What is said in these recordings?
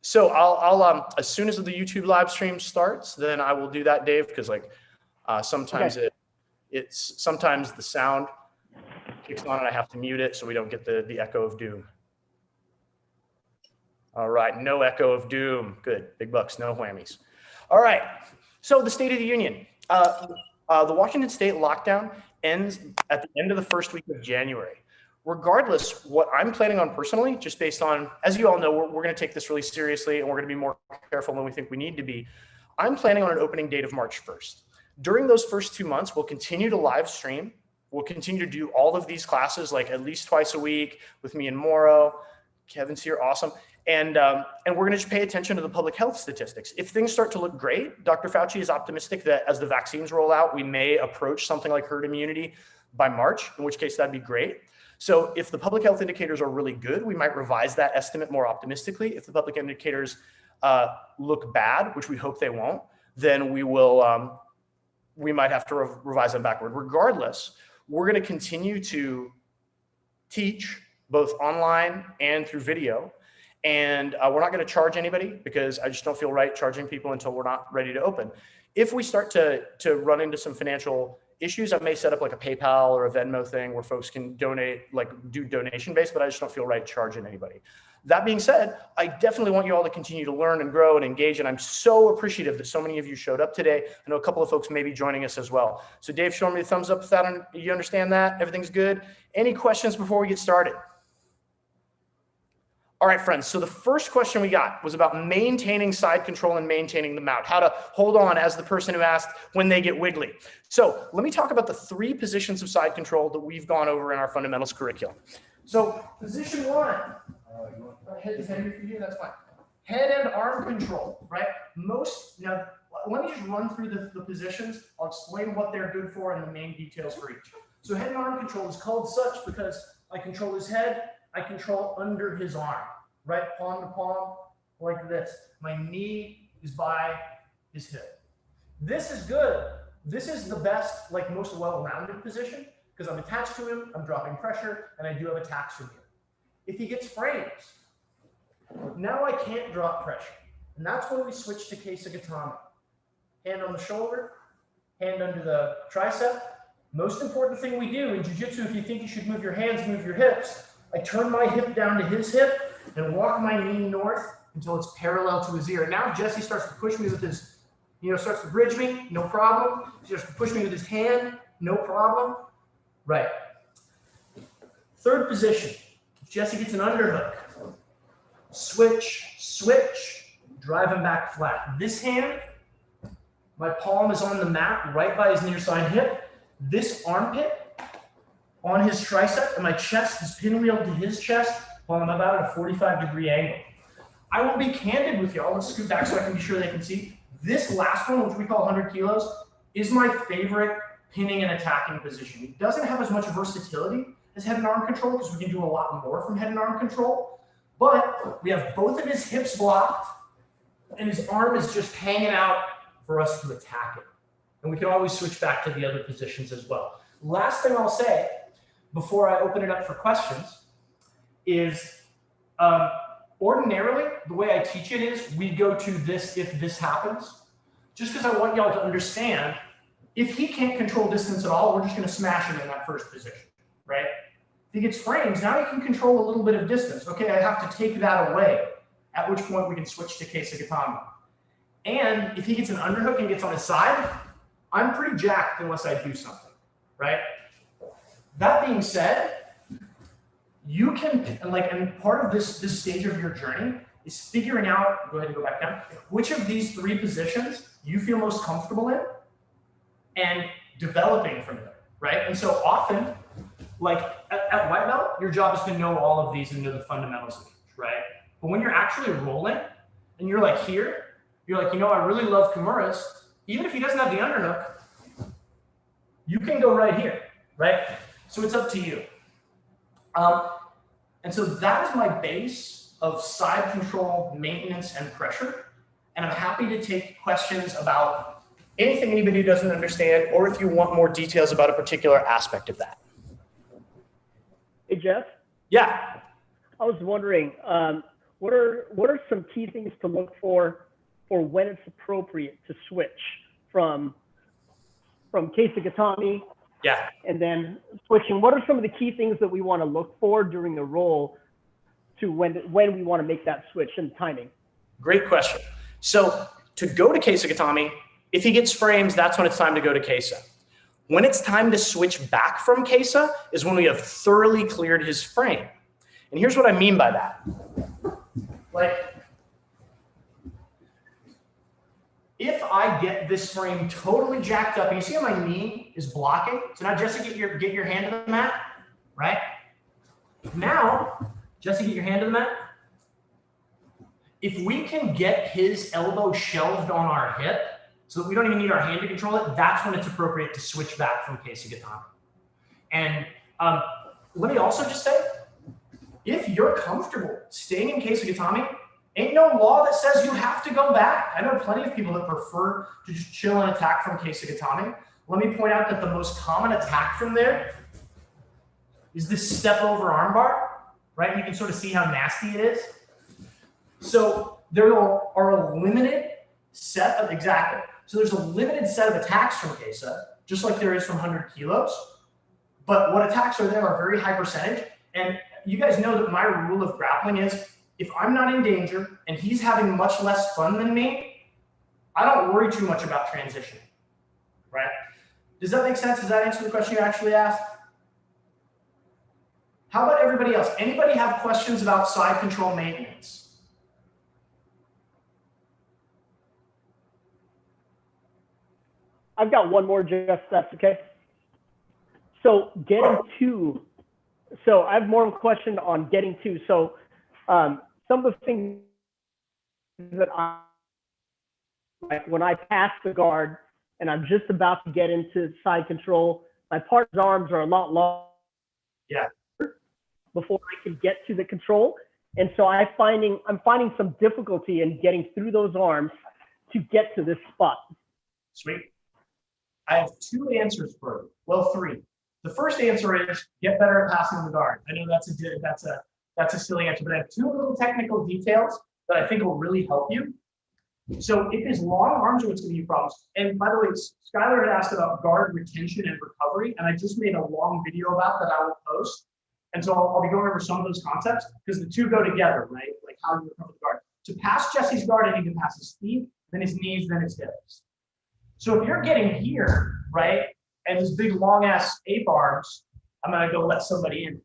So I'll as soon as the YouTube live stream starts, then I will do that, Dave, because like sometimes sometimes the sound kicks on and I have to mute it so we don't get the echo of doom. All right, no echo of doom. Good, big bucks, no whammies. All right, so the State of the Union. The Washington State lockdown ends at the end of the first week of January. Regardless, what I'm planning on personally, just based on, as you all know, we're going to take this really seriously and we're going to be more careful than we think we need to be. I'm planning on an opening date of March 1st. During those first 2 months, we'll continue to live stream. We'll continue to do all of these classes like at least twice a week with me and Morrow. Kevin's here, awesome. And we're going to just pay attention to the public health statistics. If things start to look great, Dr. Fauci is optimistic that as the vaccines roll out, we may approach something like herd immunity by March, in which case that'd be great. So if the public health indicators are really good, we might revise that estimate more optimistically. If the public indicators look bad, which we hope they won't, then we will, we might have to revise them backward. Regardless, we're going to continue to teach both online and through video. And we're not going to charge anybody because I just don't feel right charging people until we're not ready to open. If we start to run into some financial issues, I may set up like a PayPal or a Venmo thing where folks can donate, like do donation based, but I just don't feel right charging anybody. That being said, I definitely want you all to continue to learn and grow and engage. And I'm so appreciative that so many of you showed up today. I know a couple of folks may be joining us as well. So Dave, show me the thumbs up if that, you understand that, everything's good. Any questions before we get started? All right, friends, so the first question we got was about maintaining side control and maintaining the mount, how to hold on as the person who asked when they get wiggly. So let me talk about the 3 positions of side control that we've gone over in our fundamentals curriculum. So position 1, head is heavy for you, that's fine. Head and arm control, right? Now, let me just run through the positions. I'll explain what they're good for and the main details for each. So head and arm control is called such because I control his head, I control under his arm, right? Palm to palm, like this. My knee is by his hip. This is good. This is the best, like most well-rounded position because I'm attached to him, I'm dropping pressure, and I do have attacks from here. If he gets frames, now I can't drop pressure. And that's when we switch to Kesa-gatame. Hand on the shoulder, hand under the tricep. Most important thing we do in jiu-jitsu, if you think you should move your hands, move your hips. I turn my hip down to his hip and walk my knee north until it's parallel to his ear. Now if Jesse starts to push me with his, starts to bridge me, no problem. He starts to push me with his hand, no problem. Right. Third position, if Jesse gets an underhook, switch, drive him back flat. This hand, my palm is on the mat right by his near side hip. This armpit on his tricep, and my chest is pinwheeled to his chest while I'm about at a 45-degree angle. I will be candid with y'all. Let's scoot back so I can be sure they can see. This last one, which we call 100 kilos, is my favorite pinning and attacking position. It doesn't have as much versatility as head and arm control because we can do a lot more from head and arm control, but we have both of his hips blocked and his arm is just hanging out for us to attack it. And we can always switch back to the other positions as well. Last thing I'll say before I open it up for questions is ordinarily the way I teach it is we go to this if this happens, just because I want y'all to understand if he can't control distance at all, we're just going to smash him in that first position, right? If he gets frames, now he can control a little bit of distance. Okay, I have to take that away, at which point we can switch to Kesa-gatame. And if he gets an underhook and gets on his side, I'm pretty jacked unless I do something, right? That being said, you can, and part of this stage of your journey is figuring out, go ahead and go back down, which of these 3 positions you feel most comfortable in and developing from there, right? And so often, like at white belt, your job is to know all of these and know the fundamentals of each, right? But when you're actually rolling and you're like here, you're like, I really love Kimura's, even if he doesn't have the underhook, you can go right here, right? So it's up to you. And so that is my base of side control, maintenance, and pressure. And I'm happy to take questions about anything anybody doesn't understand, or if you want more details about a particular aspect of that. Hey, Jeff? Yeah. I was wondering, what are some key things to look for when it's appropriate to switch from Kesa-gatame? Yeah. And then switching, what are some of the key things that we want to look for during the roll to when we want to make that switch and timing? Great question. So to go to Kesa-gatame, if he gets frames, that's when it's time to go to Kesa. When it's time to switch back from Kesa is when we have thoroughly cleared his frame. And here's what I mean by that. Like, if I get this frame totally jacked up, and you see how my knee is blocking? So now, Jesse, get your hand to the mat, right? Now, Jesse, get your hand to the mat. If we can get his elbow shelved on our hip so that we don't even need our hand to control it, that's when it's appropriate to switch back from Kesa-gatame. And let me also just say, if you're comfortable staying in Kesa-gatame, ain't no law that says you have to go back. I know plenty of people that prefer to just chill and attack from Kesa-gatame. Let me point out that the most common attack from there is this step over armbar, right? And you can sort of see how nasty it is. So there are a limited set of, exactly. So there's a limited set of attacks from Kesa, just like there is from 100 kilos. But what attacks are there are very high percentage. And you guys know that my rule of grappling is, if I'm not in danger and he's having much less fun than me, I don't worry too much about transition, right? Does that make sense? Does that answer the question you actually asked? How about everybody else? Anybody have questions about side control maintenance? I've got one more, Jeff, that's okay. So I have more of a question on getting to. So some of the things that like when I pass the guard and I'm just about to get into side control, my partner's arms are a lot longer. Yeah. Before I can get to the control. And so I'm finding some difficulty in getting through those arms to get to this spot. Sweet. I have two answers for you. Well, three. The first answer is get better at passing the guard. I know that's a silly answer, but I have two little technical details that I think will really help you. So if his long arms are what's going to be problems. And by the way, Skylar had asked about guard retention and recovery, and I just made a long video about that I will post. And so I'll be going over some of those concepts because the two go together, right? Like how you recover the guard. To pass Jesse's guard, I need to pass his feet, then his knees, then his hips. So if you're getting here, right, and his big long ass ape arms, I'm gonna go let somebody in.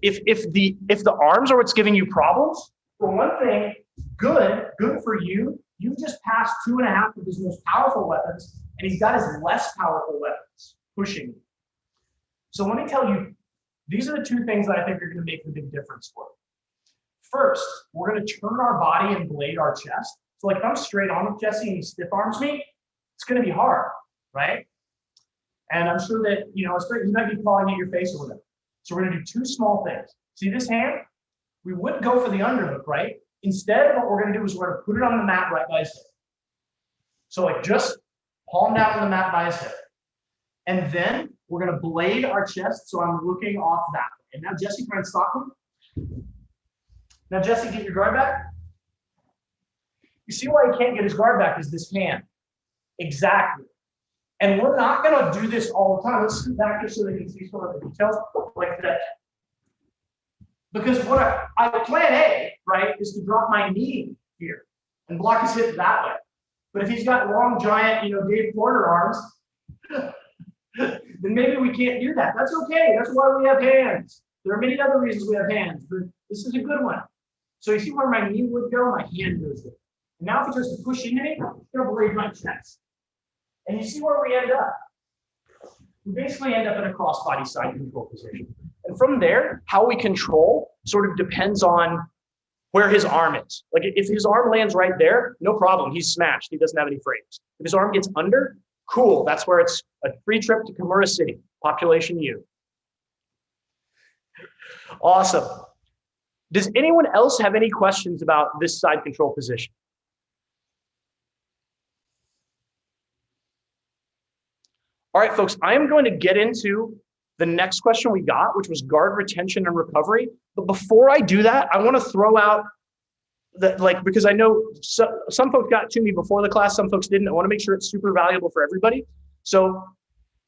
If the arms are what's giving you problems, for one thing, good for you. You've just passed 2.5 of his most powerful weapons, and he's got his less powerful weapons pushing you. So let me tell you, these are the two things that I think are going to make the big difference for you. First, we're going to turn our body and blade our chest. So like if I'm straight on with Jesse and he stiff arms me, it's going to be hard, right? And I'm sure that, you know, he might be clawing at your face or whatever. So we're going to do two small things. See this hand? We would go for the underhook, right? Instead, what we're going to do is we're going to put it on the mat right by his hip. So like just palm down on the mat by his hip. And then we're going to blade our chest, so I'm looking off that way. And now Jesse, try and stop him. Now Jesse, get your guard back. You see why he can't get his guard back is this hand. Exactly. And we're not going to do this all the time. Let's scoot back just so they can see some of the details like that. Because what I plan A, right, is to drop my knee here and block his hip that way. But if he's got long, giant, you know, Dave Porter arms, then maybe we can't do that. That's okay. That's why we have hands. There are many other reasons we have hands, but this is a good one. So you see where my knee would go, my hand goes there. And now if he tries to push into me, it's going to blade my chest. And you see where we end up. We basically end up in a crossbody side control position. And from there, how we control sort of depends on where his arm is. Like if his arm lands right there, no problem. He's smashed. He doesn't have any frames. If his arm gets under, cool. That's where it's a free trip to Kimura City, population U. Awesome. Does anyone else have any questions about this side control position? All right, folks, I am going to get into the next question we got, which was guard retention and recovery. But before I do that, I want to throw out that, like, because I know some folks got to me before the class, some folks didn't. I want to make sure it's super valuable for everybody. So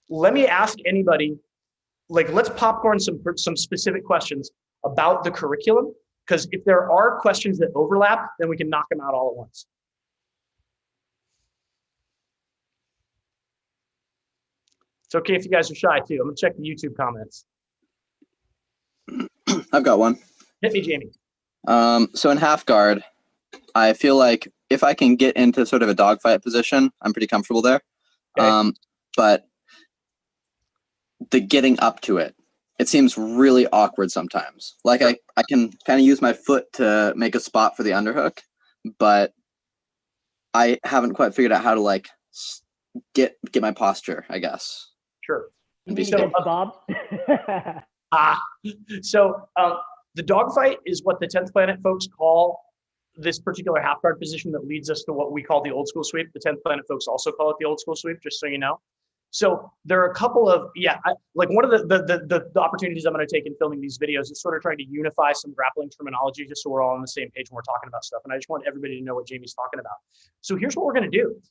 let me ask anybody, like, let's popcorn some specific questions about the curriculum, because if there are questions that overlap, then we can knock them out all at once. It's okay if you guys are shy too. I'm gonna check the YouTube comments. I've got one. Hit me, Jamie. So in half guard, I feel like if I can get into sort of a dogfight position, I'm pretty comfortable there. Okay. But the getting up to it, it seems really awkward sometimes. Like I can kind of use my foot to make a spot for the underhook, but I haven't quite figured out how to like get my posture, I guess. Sure. You mean So, against Bob? So the dogfight is what the 10th Planet folks call this particular half guard position that leads us to what we call the old school sweep. The 10th Planet folks also call it the old school sweep, just so you know. So there are a couple of, like one of the opportunities I'm going to take in filming these videos is sort of trying to unify some grappling terminology just so we're all on the same page when we're talking about stuff. And I just want everybody to know what Jamie's talking about. So here's what we're going to do.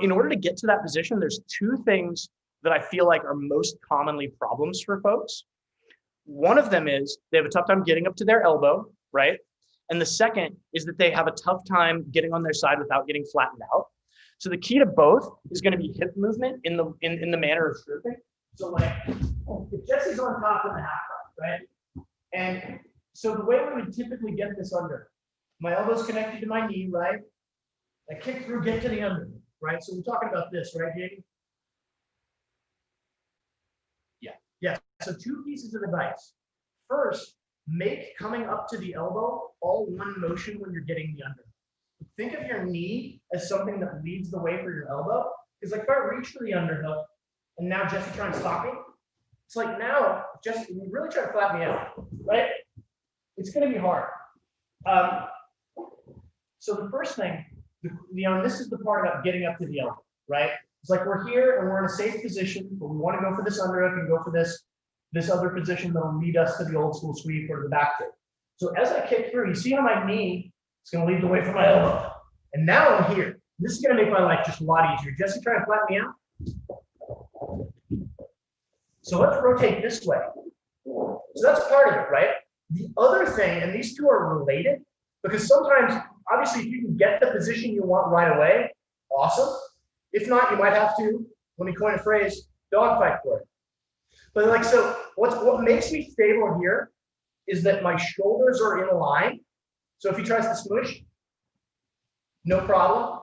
In order to get to that position, there's two things that I feel like are most commonly problems for folks. One of them is they have a tough time getting up to their elbow, right? And the second is that they have a tough time getting on their side without getting flattened out. So the key to both is going to be hip movement in the manner of stripping. So like if Jesse's on top of the half guard, right? And so the way we would typically get this under, my elbow's connected to my knee, right? I kick through, get to the under, right? So we're talking about this, right, Jamie? Yeah, so two pieces of advice. First, make coming up to the elbow all one motion when you're getting the under. Think of your knee as something that leads the way for your elbow. Because like if I reach for the underhook and now Jesse trying to stop me, it's like now Jesse, you really try to flatten me out, right? It's going to be hard. So the first thing, this is the part about getting up to the elbow, right? It's like we're here and we're in a safe position, but we want to go for this underhook and go for this other position that will lead us to the old school sweep or the back tip. So as I kick through, you see how my knee is going to lead the way for my elbow. And now I'm here. This is going to make my life just a lot easier. Jesse, try to flatten me out. So let's rotate this way. So that's part of it, right? The other thing, and these two are related, because sometimes, obviously, if you can get the position you want right away, awesome. If not, you might have to, let me coin a phrase, dogfight for it. But like, so what makes me stable here is that my shoulders are in a line. So if he tries to smush, no problem.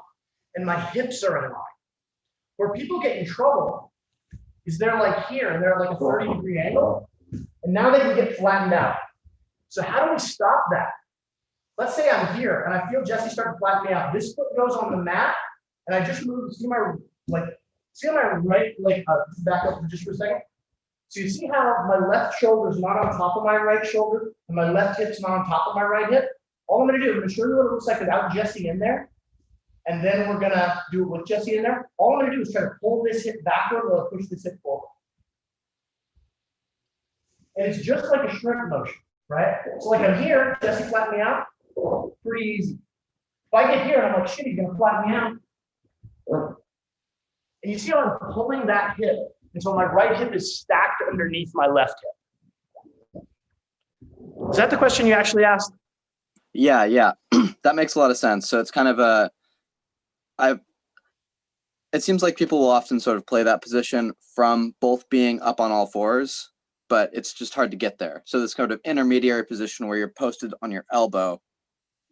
And my hips are in line. Where people get in trouble is they're like here and they're at like a 30-degree angle. And now they can get flattened out. So how do we stop that? Let's say I'm here and I feel Jesse start to flatten me out. This foot goes on the mat and I just move, see my right leg, back up just for a second. So you see how my left shoulder is not on top of my right shoulder and my left hip's not on top of my right hip? All I'm going to do, I'm going to show you what it looks like without Jesse in there. And then we're going to do it with Jesse in there. All I'm going to do is try to pull this hip backward while I push this hip forward. And it's just like a shrimp motion, right? So like I'm here, Jesse flatten me out, pretty easy. If I get here and I'm like, shit, he's going to flatten me out. And you see how I'm pulling that hip until my right hip is stacked underneath my left hip. Is that the question you actually asked? Yeah. That makes a lot of sense. So it's kind of it seems like people will often sort of play that position from both being up on all fours, but it's just hard to get there. So this kind of intermediary position where you're posted on your elbow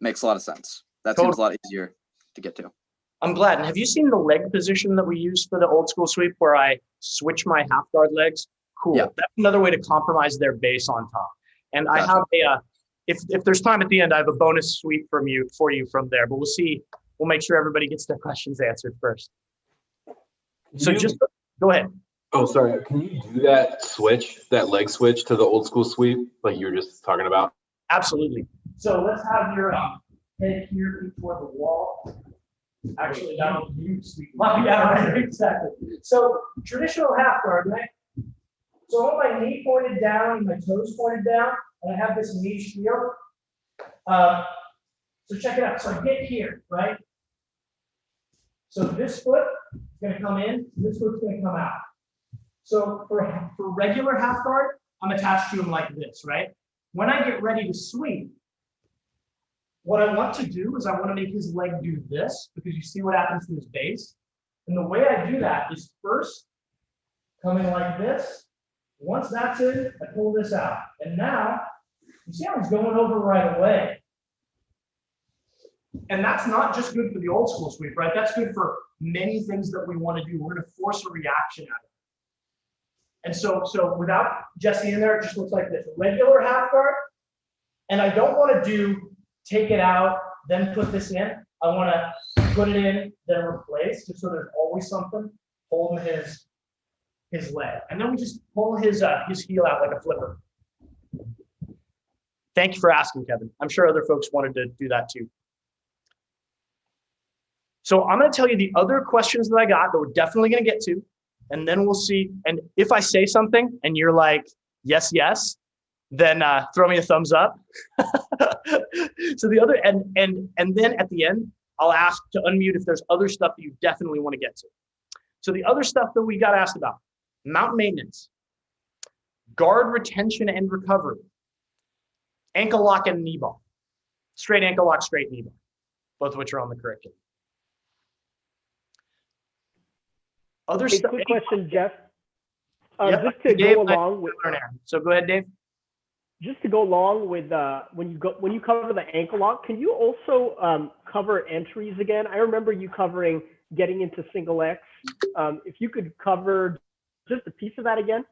makes a lot of sense. That seems a lot easier to get to. I'm glad. And have you seen the leg position that we use for the old school sweep where I switch my half guard legs? Cool. Yeah. That's another way to compromise their base on top. And gotcha. I have if there's time at the end, I have a bonus sweep for you from there, but we'll see. We'll make sure everybody gets their questions answered first. So just go ahead. Oh, sorry. Can you do that leg switch to the old school sweep like you were just talking about? Absolutely. So let's have your head here toward the wall. Actually, that was you sweep. Yeah, right, exactly. So traditional half guard, right? So I have my knee pointed down and my toes pointed down, and I have this knee shield. So check it out. So I get here, right? So this foot is going to come in, this foot's going to come out. So for regular half guard, I'm attached to him like this, right? When I get ready to sweep, what I want to do is I want to make his leg do this, because you see what happens to his base. And the way I do that is first coming like this. Once that's in, I pull this out. And now, you see how he's going over right away. And that's not just good for the old school sweep, right? That's good for many things that we want to do. We're going to force a reaction out of it. And so without Jesse in there, it just looks like this. Regular half guard. And I don't want to do take it out, then put this in. I want to put it in, then replace, just so there's always something holding his leg. And then we just pull his heel out like a flipper. Thank you for asking, Kevin. I'm sure other folks wanted to do that too. So I'm going to tell you the other questions that I got that we're definitely going to get to, and then we'll see. And if I say something and you're like, yes, yes, then throw me a thumbs up. So the other, and then at the end, I'll ask to unmute if there's other stuff that you definitely want to get to. So the other stuff that we got asked about: mount maintenance, guard retention and recovery, ankle lock and knee bar, straight ankle lock, straight knee bar, both of which are on the curriculum. Other stuff. Quick question, Jeff. Yep. Just to Dave, go along with. So go ahead, Dave. Just to go along with when you cover the ankle lock, can you also cover entries again? I remember you covering getting into single X. If you could cover just a piece of that again.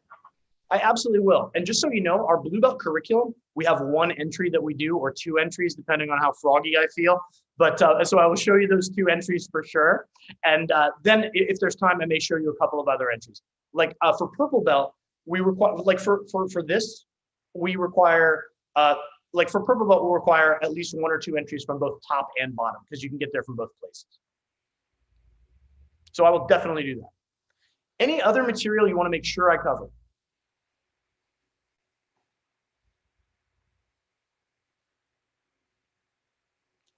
I absolutely will. And just so you know, our Blue Belt curriculum, we have one entry that we do, or two entries, depending on how froggy I feel. But so I will show you those two entries for sure. And then if there's time, I may show you a couple of other entries. Like for Purple Belt, we require, like for this, we require, like for Purple Belt, we'll require at least one or two entries from both top and bottom, because you can get there from both places. So I will definitely do that. Any other material you want to make sure I cover?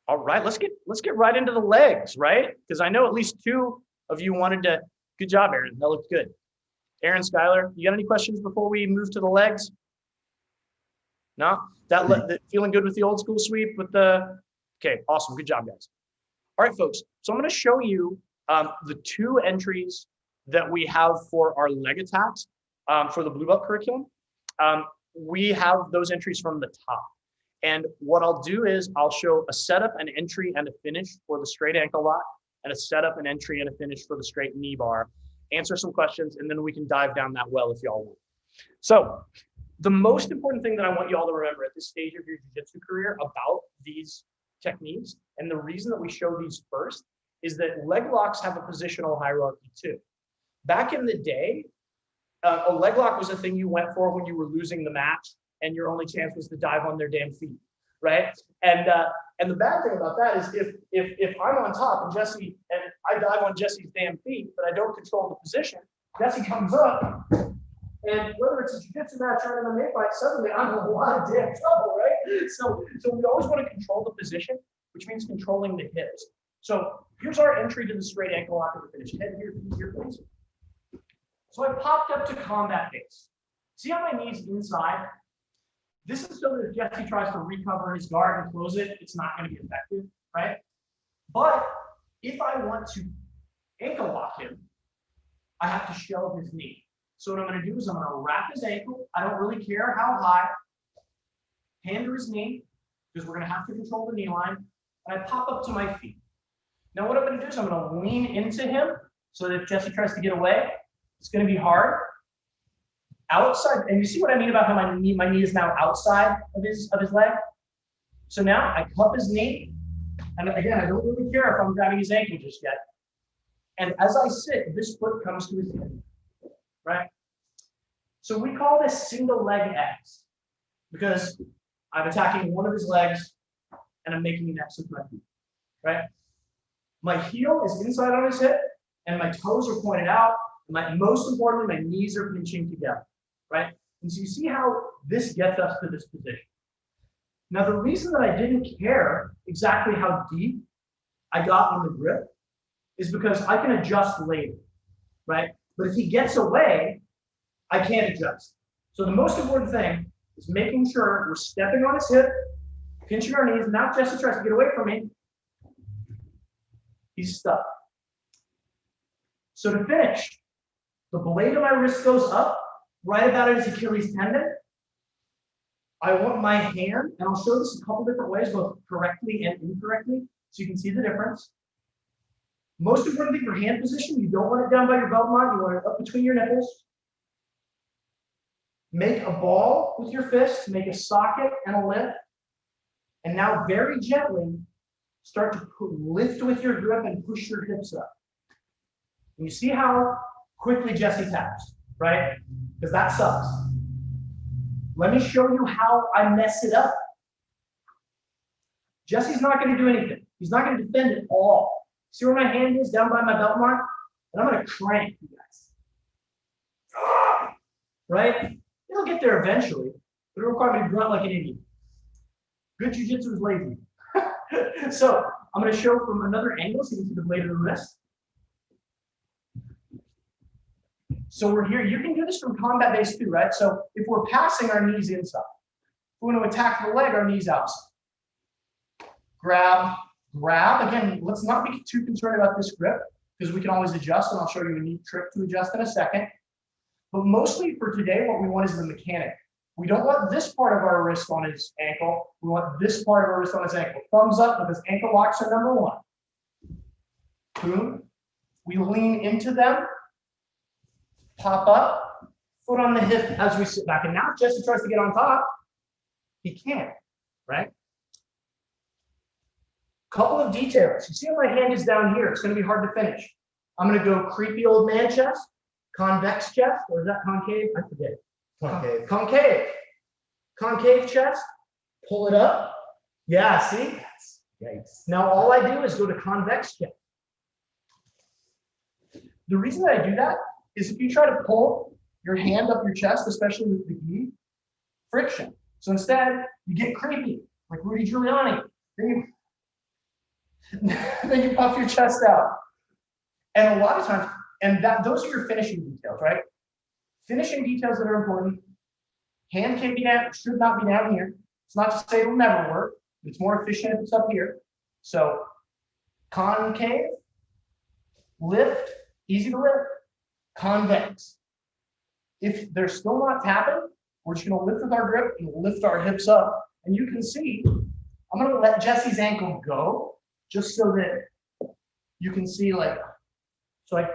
All right, let's get right into the legs, right? Because I know at least two of you wanted to. Good job, Aaron. That looked good. Aaron, Skylar, you got any questions before we move to the legs? No? That feeling good with the old school sweep with the. Okay, awesome. Good job, guys. All right, folks. So I'm going to show you the two entries that we have for our leg attacks for the Blue Belt curriculum. We have those entries from the top. And what I'll do is I'll show a setup, an entry, and a finish for the straight ankle lock, and a setup, an entry, and a finish for the straight knee bar. Answer some questions, and then we can dive down that well if y'all want. So the most important thing that I want y'all to remember at this stage of your jiu-jitsu career about these techniques, and the reason that we show these first, is that leg locks have a positional hierarchy too. Back in the day, a leg lock was a thing you went for when you were losing the match, and your only chance was to dive on their damn feet, right? And the bad thing about that is if I'm on top and Jesse, and I dive on Jesse's damn feet, but I don't control the position, Jesse comes up, and whether it's a jiu-jitsu match or an MMA fight, suddenly I'm in a lot of damn trouble, right? So we always want to control the position, which means controlling the hips. So here's our entry to the straight ankle lock and the finish. Head here, please. So I popped up to combat base. See how my knee's inside? This is so that if Jesse tries to recover his guard and close it, it's not going to be effective, right? But if I want to ankle lock him, I have to shelve his knee. So what I'm going to do is I'm going to wrap his ankle. I don't really care how high. Hand to his knee, because we're going to have to control the knee line. And I pop up to my feet. Now what I'm going to do is I'm going to lean into him so that if Jesse tries to get away, it's going to be hard. Outside, and you see what I mean about how my knee is now outside of his leg. So now I cup his knee, and again, I don't really care if I'm grabbing his ankle just yet. And as I sit, this foot comes to his hip, right? So we call this single leg X, because I'm attacking one of his legs and I'm making an X with my feet, right? My heel is inside on his hip, and my toes are pointed out. Most importantly, my knees are pinching together. Right? And so you see how this gets us to this position. Now, the reason that I didn't care exactly how deep I got on the grip is because I can adjust later, right? But if he gets away, I can't adjust. So the most important thing is making sure we're stepping on his hip, pinching our knees. Now Jesse tries to get away from me. He's stuck. So to finish, the blade of my wrist goes up, right about at his Achilles tendon. I want my hand, and I'll show this a couple different ways, both correctly and incorrectly, so you can see the difference. Most important thing for hand position, you don't want it down by your belt line, you want it up between your nipples. Make a ball with your fist, make a socket and a lift. And now very gently, start to lift with your grip and push your hips up. And you see how quickly Jesse taps, right? Because that sucks. Let me show you how I mess it up. Jesse's not going to do anything. He's not going to defend at all. See where my hand is down by my belt mark? And I'm going to crank you guys. Right? It'll get there eventually, but it'll require me to grunt like an Indian. Good jiu-jitsu is lazy. So I'm going to show from another angle so you can see the blade of the wrist. So we're here. You can do this from combat base too, right? So if we're passing, our knees inside. If we want to attack the leg, our knees outside. Grab, grab. Again, let's not be too concerned about this grip because we can always adjust, and I'll show you a neat trick to adjust in a second. But mostly for today, what we want is the mechanic. We don't want this part of our wrist on his ankle. We want this part of our wrist on his ankle. Thumbs up because ankle locks are number one. Boom. We lean into them. Pop up. Foot on the hip as we sit back. And now Jesse tries to get on top. He can't, right? Couple of details. You see how my hand is down here. It's going to be hard to finish. I'm going to go creepy old man chest, convex chest, or is that concave? I forget. Concave. Concave. Concave chest. Pull it up. Yeah, see? Yikes. Now all I do is go to convex chest. The reason that I do that is if you try to pull your hand up your chest, especially with the gi, friction. So instead, you get creepy, like Rudy Giuliani. Then you puff your chest out. And a lot of times, and those are your finishing details, right? Finishing details that are important. Hand can be down, should not be down here. It's not to say it'll never work. It's more efficient if it's up here. So concave, lift, easy to lift, convex. If they're still not tapping, we're just gonna lift with our grip and lift our hips up. And you can see, I'm gonna let Jesse's ankle go just so that you can see like, so I,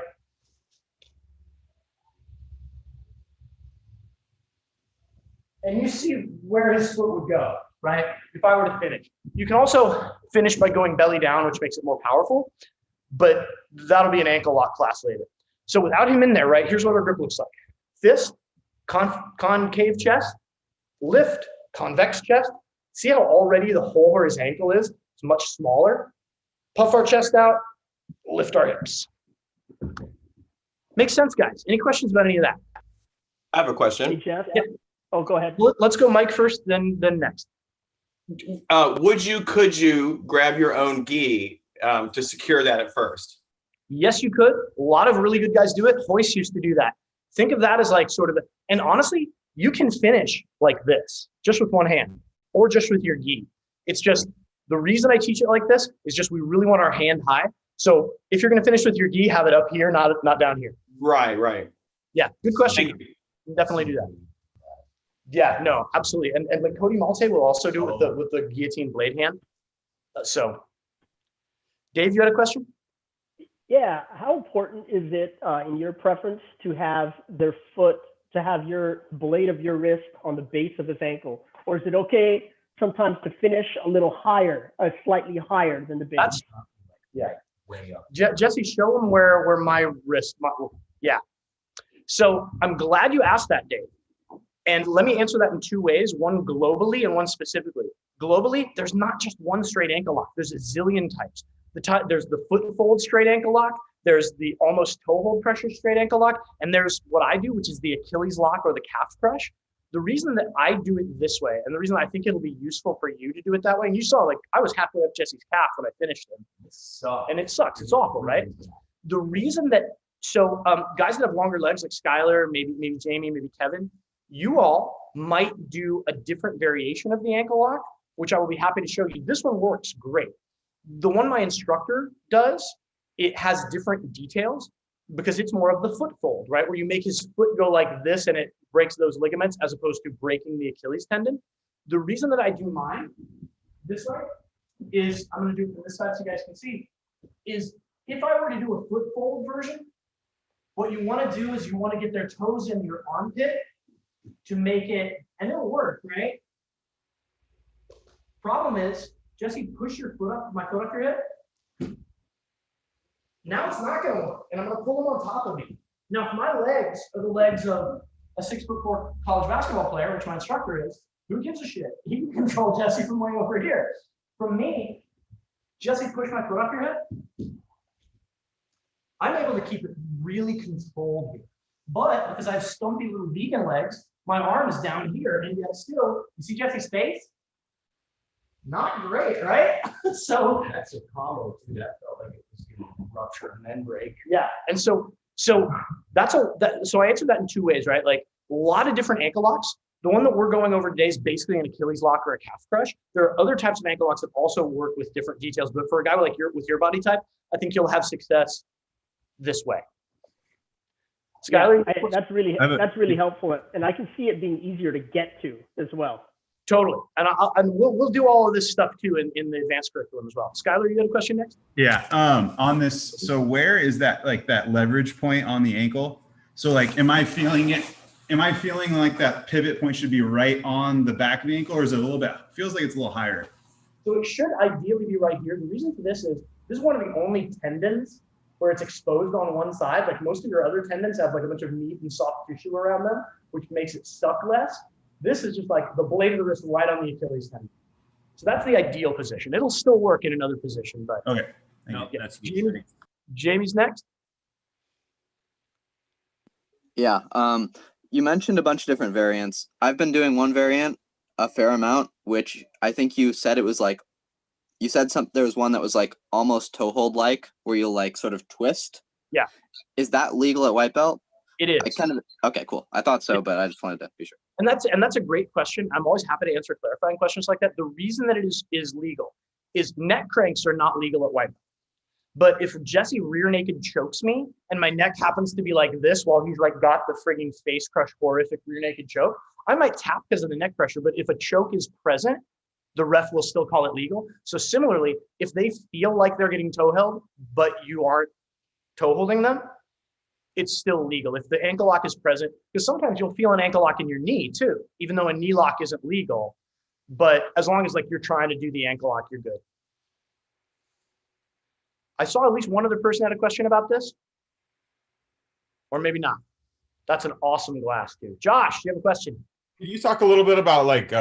and you see where his foot would go, right? If I were to finish. You can also finish by going belly down, which makes it more powerful, but that'll be an ankle lock class later. So without him in there, right, here's what our grip looks like. Fist, concave chest, lift, convex chest. See how already the hole where his ankle is much smaller? Puff our chest out, lift our hips. Makes sense, guys. Any questions about any of that? I have a Hey, question. Jeff? Yeah. Oh, go ahead. Let's go Mike first, then next. Could you grab your own gi to secure that at first? Yes, you could. A lot of really good guys do it. Hoist used to do that. Think of that as like sort of, and honestly, you can finish like this, just with one hand, or just with your gi. It's just, the reason I teach it like this is just we really want our hand high. So if you're gonna finish with your gi, have it up here, not down here. Right. Yeah, good question. Thank you. Definitely do that. Yeah, no, absolutely. And like Cody Malte will also do it with the guillotine blade hand. So, Dave, you had a question? Yeah, how important is it in your preference to have their foot, to have your blade of your wrist on the base of his ankle? Or is it okay sometimes to finish a little higher, slightly higher than the base? That's, yeah. Way up. Jesse, show them where my wrist, yeah. So I'm glad you asked that, Dave. And let me answer that in two ways, one globally and one specifically. Globally, there's not just one straight ankle lock. There's a zillion types. There's the foot fold straight ankle lock. There's the almost toe hold pressure straight ankle lock. And there's what I do, which is the Achilles lock or the calf crush. The reason that I do it this way, and the reason I think it'll be useful for you to do it that way, and you saw, like, I was halfway up Jesse's calf when I finished him. And it sucks. It's awful, right? The reason that, guys that have longer legs, like Skylar, maybe Jamie, maybe Kevin, you all might do a different variation of the ankle lock, which I will be happy to show you. This one works great. The one my instructor does, it has different details because it's more of the foot fold, right? Where you make his foot go like this and it breaks those ligaments as opposed to breaking the Achilles tendon. The reason that I do mine this way is, I'm gonna do it from this side so you guys can see, is if I were to do a foot fold version, what you wanna do is you wanna get their toes in your armpit to make it, and it'll work, right? Problem is, Jesse, push your foot up, my foot up your hip. Now it's not gonna work, and I'm gonna pull them on top of me. Now, if my legs are the legs of a 6'4" college basketball player, which my instructor is, who gives a shit? He can control Jesse from way over here. From me, Jesse, push my foot up your hip. I'm able to keep it really controlled here. But because I have stumpy little vegan legs, my arm is down here, and yet still, you see Jesse's face? Not great, right? So That's a combo too. That felt like it was going to rupture and then break. yeah, and so I answered that in two ways, right? Like a lot of different ankle locks. The one that we're going over today is basically an Achilles lock or a calf crush. There are other types of ankle locks that also work with different details, but for a guy like with your body type, I think you'll have success this way. Skylar, Yeah, that's really helpful, and I can see it being easier to get to as well. totally, and we'll do all of this stuff too in the advanced curriculum as well. Skylar, you got a question next? Yeah. On this, so where is that, like, that leverage point on the ankle? So, like, am I feeling like that pivot point should be right on the back of the ankle, or is it a little bit, feels like it's a little higher? So it should ideally be right here. The reason for this is one of the only tendons where it's exposed on one side. Like most of your other tendons have like a bunch of meat and soft tissue around them, which makes it suck less. This is just like the blade of the wrist right on the Achilles tendon. So that's the ideal position. It'll still work in another position, but Okay. No, yeah. that's Jamie's next. Yeah. You mentioned a bunch of different variants. I've been doing one variant a fair amount, which I think you said it was like, you said there was one that was like almost toe hold like, where you'll like sort of twist. Yeah. Is that legal at white belt? It is. Okay, cool. I thought so, but I just wanted to be sure. And that's a great question. I'm always happy to answer clarifying questions like that. The reason that it is legal is neck cranks are not legal at white belt. But if Jesse rear naked chokes me and my neck happens to be like this while he's like got the frigging face crush horrific rear naked choke, I might tap because of the neck pressure. But if a choke is present, the ref will still call it legal. So similarly, if they feel like they're getting toe held, but you aren't toe holding them, it's still legal. If the ankle lock is present, because sometimes you'll feel an ankle lock in your knee too, even though a knee lock isn't legal. But as long as like you're trying to do the ankle lock, you're good. I saw at least one other person had a question about this, or maybe not. That's an awesome glass, dude. Josh, you have a question? Can you talk a little bit about like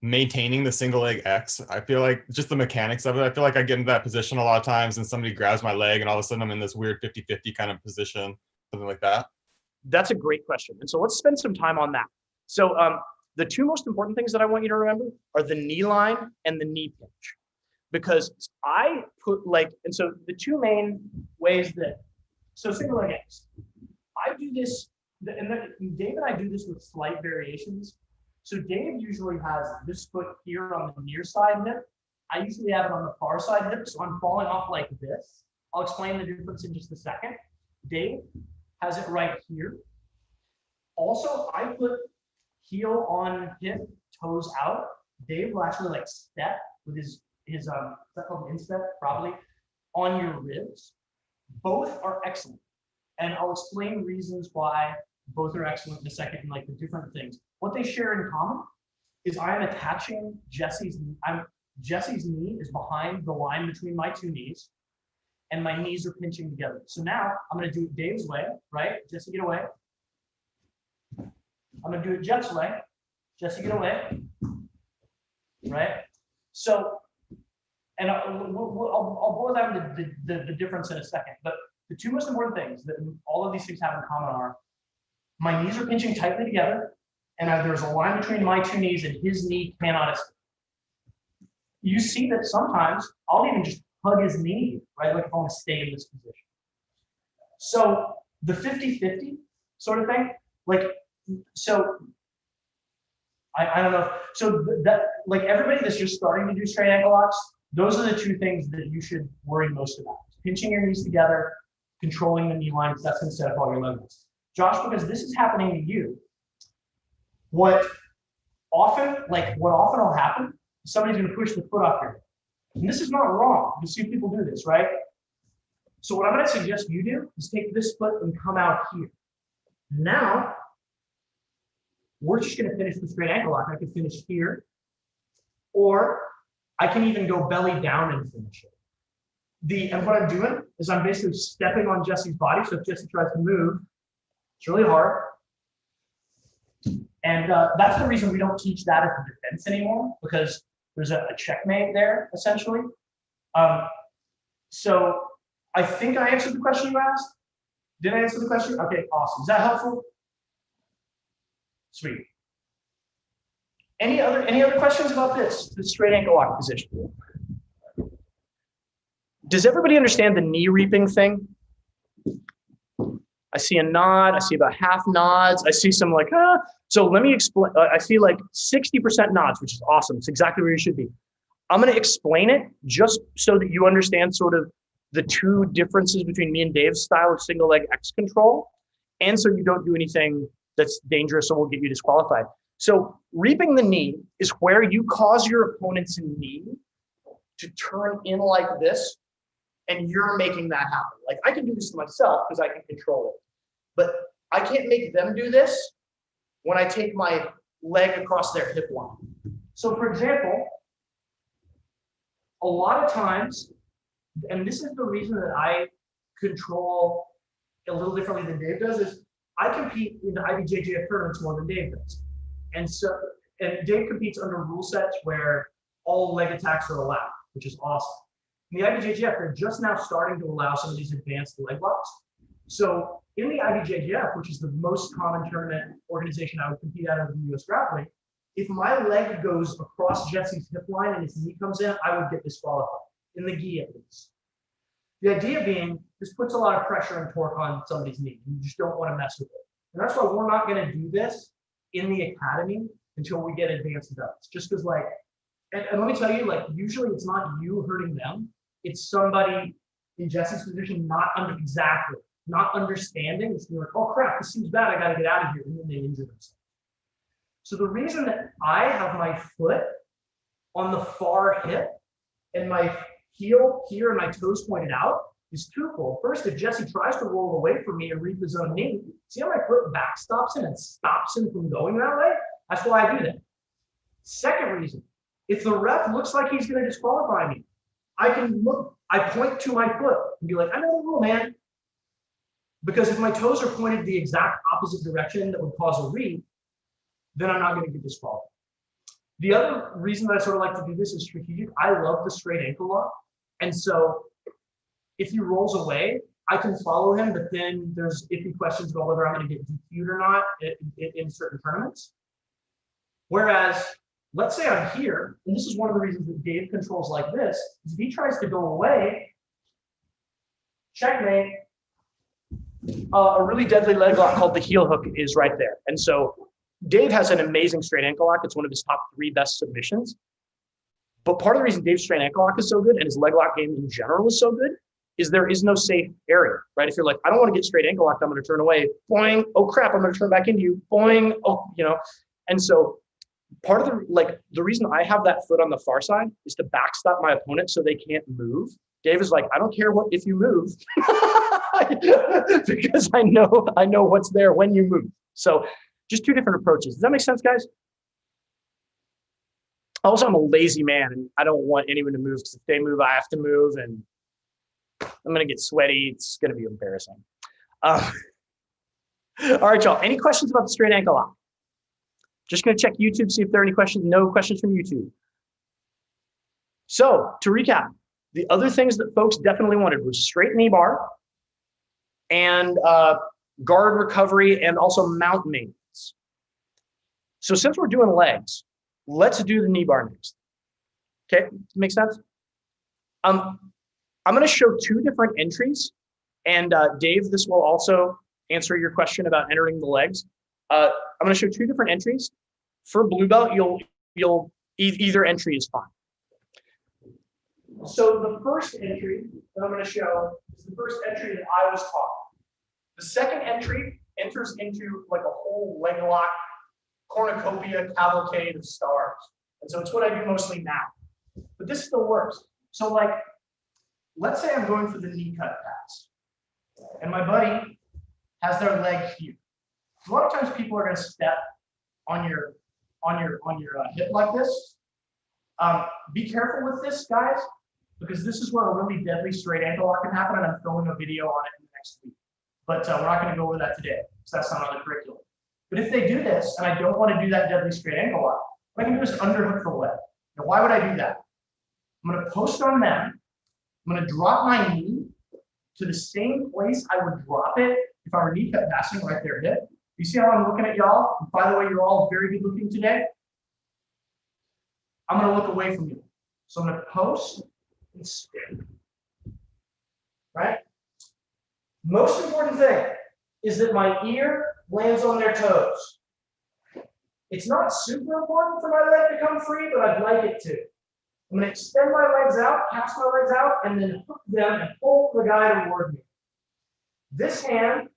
maintaining the single leg X? I feel like just the mechanics of it. I feel like I get into that position a lot of times and somebody grabs my leg and all of a sudden I'm in this weird 50-50 kind of position, something like that. That's a great question. And so let's spend some time on that. So the two most important things that I want you to remember are the knee line and the knee pinch. Because I put like, and so the two main ways that, so single leg X, I do this, and then Dave and I do this with slight variations. So Dave usually has this foot here on the near side hip. I usually have it on the far side hip, so I'm falling off like this. I'll explain the difference in just a second. Dave has it right here. Also, I put heel on hip, toes out. Dave will actually like step with his is that called instep, probably, on your ribs. Both are excellent. And I'll explain reasons why both are excellent in a second and like the different things. What they share in common is I am attaching Jesse's knee is behind the line between my two knees, and my knees are pinching together. So now I'm going to do it Dave's way, right? Jesse, get away. I'm going to do it Jeff's way. Jesse, get away. Right? So, and I'll boil down the difference in a second. But the two most important things that all of these things have in common are my knees are pinching tightly together and there's a line between my two knees and his knee cannot escape. You see that sometimes I'll even just hug his knee, right? Like if I want to stay in this position. So the 50-50 sort of thing, like, so I don't know. So that, like everybody that's just starting to do straight ankle locks, those are the two things that you should worry most about. Pinching your knees together, controlling the knee line, because that's going to set up all your leg lengths. Josh, because this is happening to you, what often will happen, somebody's going to push the foot off your hip. And this is not wrong. You see people do this, right? So what I'm going to suggest you do is take this foot and come out here. Now, we're just going to finish the straight ankle lock. I can finish here, or I can even go belly down and finish it. And what I'm doing is I'm basically stepping on Jesse's body. So if Jesse tries to move, it's really hard. And that's the reason we don't teach that as a defense anymore, because there's a checkmate there, essentially. So I think I answered the question you asked. Did I answer the question? Okay, awesome. Is that helpful? Sweet. Any other questions about this straight ankle lock position? Does everybody understand the knee reaping thing? I see a nod. I see about half nods. I see some like, ah. So let me explain. I see like 60% nods, which is awesome. It's exactly where you should be. I'm going to explain it just so that you understand sort of the two differences between me and Dave's style of single leg X control, and so you don't do anything that's dangerous or will get you disqualified. So reaping the knee is where you cause your opponent's knee to turn in like this, and you're making that happen. Like I can do this to myself because I can control it, but I can't make them do this when I take my leg across their hip line. So for example, a lot of times, and this is the reason that I control a little differently than Dave does, is I compete in the IBJJF tournaments more than Dave does. And Dave competes under rule sets where all leg attacks are allowed, which is awesome. In the IBJJF, they're just now starting to allow some of these advanced leg locks. So in the IBJJF, which is the most common tournament organization I would compete out of in US grappling, if my leg goes across Jesse's hip line and his knee comes in, I would get disqualified, in the gi at least. The idea being, this puts a lot of pressure and torque on somebody's knee. You just don't want to mess with it. And that's why we're not going to do this in the academy until we get advanced belts. Just because like, and let me tell you, like usually it's not you hurting them. It's somebody in Jesse's position not understanding. It's like, oh crap, this seems bad. I got to get out of here. And then they injure themselves. So the reason that I have my foot on the far hip and my heel here and my toes pointed out is twofold. First, if Jesse tries to roll away from me and reap his own knee, see how my foot backstops him and stops him from going that way? That's why I do that. Second reason, if the ref looks like he's going to disqualify me, I can look, I point to my foot and be like, I know the rule, man. Because if my toes are pointed the exact opposite direction that would cause a reap, then I'm not going to get disqualified. The other reason that I sort of like to do this is strategic. I love the straight ankle lock. And so if he rolls away, I can follow him, but then there's iffy questions about whether I'm going to get DQ'd or not in certain tournaments. Whereas, let's say I'm here, and this is one of the reasons that Dave controls like this, is if he tries to go away, checkmate, a really deadly leg lock called the heel hook is right there. And so Dave has an amazing straight ankle lock. It's one of his top 3 best submissions. But part of the reason Dave's straight ankle lock is so good and his leg lock game in general is so good is there is no safe area, right? If you're like, I don't want to get straight ankle locked, I'm going to turn away. Boing. Oh crap, I'm going to turn back into you. Boing. Oh, you know. And so part of the reason I have that foot on the far side is to backstop my opponent so they can't move. Dave is like, I don't care if you move because I know what's there when you move. So just 2 different approaches. Does that make sense, guys? Also, I'm a lazy man and I don't want anyone to move because if they move, I have to move and I'm going to get sweaty. It's going to be embarrassing. All right, y'all. Any questions about the straight ankle lock? Just going to check YouTube, see if there are any questions. No questions from YouTube. So to recap, the other things that folks definitely wanted was straight knee bar and guard recovery and also mount maintenance. So since we're doing legs, let's do the knee bar next. Okay, makes sense? I'm going to show two different entries, and Dave, this will also answer your question about entering the legs. I'm going to show two different entries. For blue belt, either entry is fine. So the first entry that I'm going to show is the first entry that I was taught. The second entry enters into like a whole leg lock cornucopia cavalcade of stars. And so it's what I do mostly now. But this still works. So like, let's say I'm going for the knee cut pass, and my buddy has their leg here. A lot of times people are going to step on your hip like this. Be careful with this, guys, because this is where a really deadly straight ankle lock can happen, and I'm filming a video on it next week. But we're not going to go over that today, because that's not on the curriculum. But if they do this, and I don't want to do that deadly straight ankle lock, what I can do is underhook the leg. Now, why would I do that? I'm going to post on them. I'm going to drop my knee to the same place I would drop it if I were knee cut passing right there, hip. You see how I'm looking at y'all? And by the way, you're all very good looking today. I'm going to look away from you. So I'm going to post and spin. Right? Most important thing is that my ear lands on their toes. It's not super important for my leg to come free, but I'd like it to. I'm going to extend my legs out, cast my legs out, and then hook them and pull the guy toward me. This hand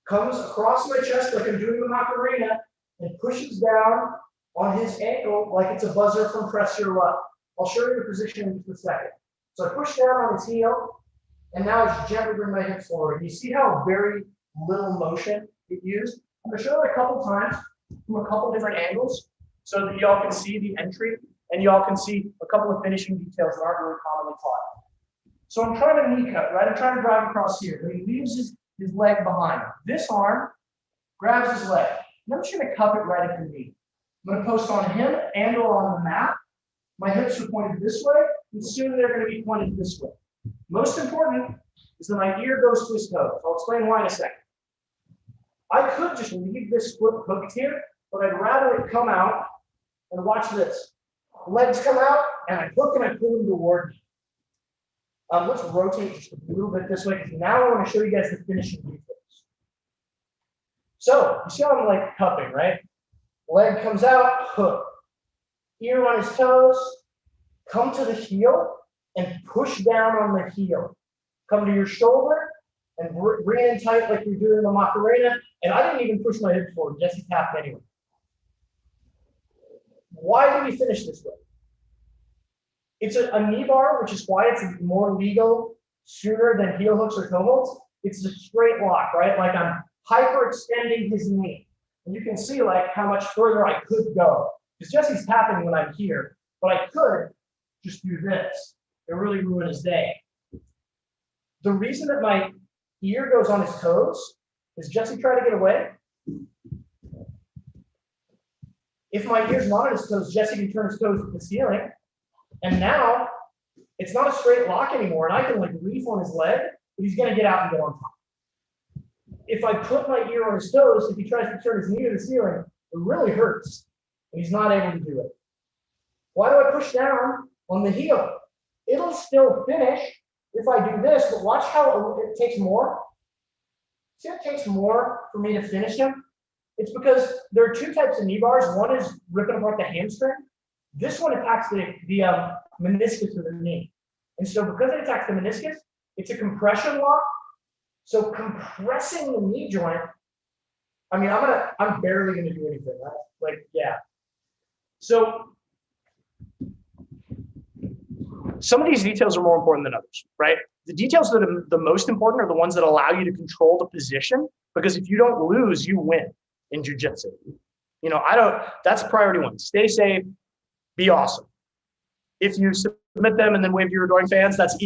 comes across my chest like I'm doing the Macarena and pushes down on his ankle like it's a buzzer from Press Your Luck. I'll show you the position in just a second. So I push down on his heel, and now I just gently bring my hips forward. You see how very little motion it used? I'm going to show it a couple times from a couple different angles so that y'all can see the entry and y'all can see a couple of finishing details that aren't really commonly taught. So I'm trying to knee cut, right? I'm trying to drive across here. But he leaves his leg behind. This arm grabs his leg. And I'm just going to cup it right at the knee. I'm going to post on him and or on the mat. My hips are pointed this way, and soon they're going to be pointed this way. Most important is that my ear goes to his toes. I'll explain why in a second. I could just leave this foot hooked here, but I'd rather it come out, and watch this. Legs come out, and I hook and I pull them toward me. Let's rotate just a little bit this way, because now I want to show you guys the finishing details. So, you see how I'm like cupping, right? Leg comes out, hook. Ear on his toes, come to the heel, and push down on the heel. Come to your shoulder, and bring it in tight like you're doing the Macarena. And I didn't even push my hips forward, Jesse tapped anyway. Why do we finish this way? It's a knee bar, which is why it's more legal sooner than heel hooks or toe holds. It's a straight lock, right? Like I'm hyperextending his knee. And you can see like how much further I could go. Because Jesse's tapping when I'm here, but I could just do this. It really ruined his day. The reason that my ear goes on his toes is Jesse try to get away. If my ear's not on his toes, Jesse can turn his toes to the ceiling. And now it's not a straight lock anymore. And I can like reef on his leg, but he's going to get out and get on top. If I put my ear on his toes, if he tries to turn his knee to the ceiling, it really hurts. And he's not able to do it. Why do I push down on the heel? It'll still finish if I do this, but watch how it takes more. See, it takes more for me to finish him. It's because there are two types of knee bars. One is ripping apart the hamstring. This one attacks the meniscus of the knee. And so because it attacks the meniscus, it's a compression lock. So compressing the knee joint, I mean, I'm barely gonna do anything, right? Like, yeah. So some of these details are more important than others, right? The details that are the most important are the ones that allow you to control the position, because if you don't lose, you win in jiu-jitsu. You know, that's priority one. Stay safe, be awesome. If you submit them and then wave to your adoring fans, that's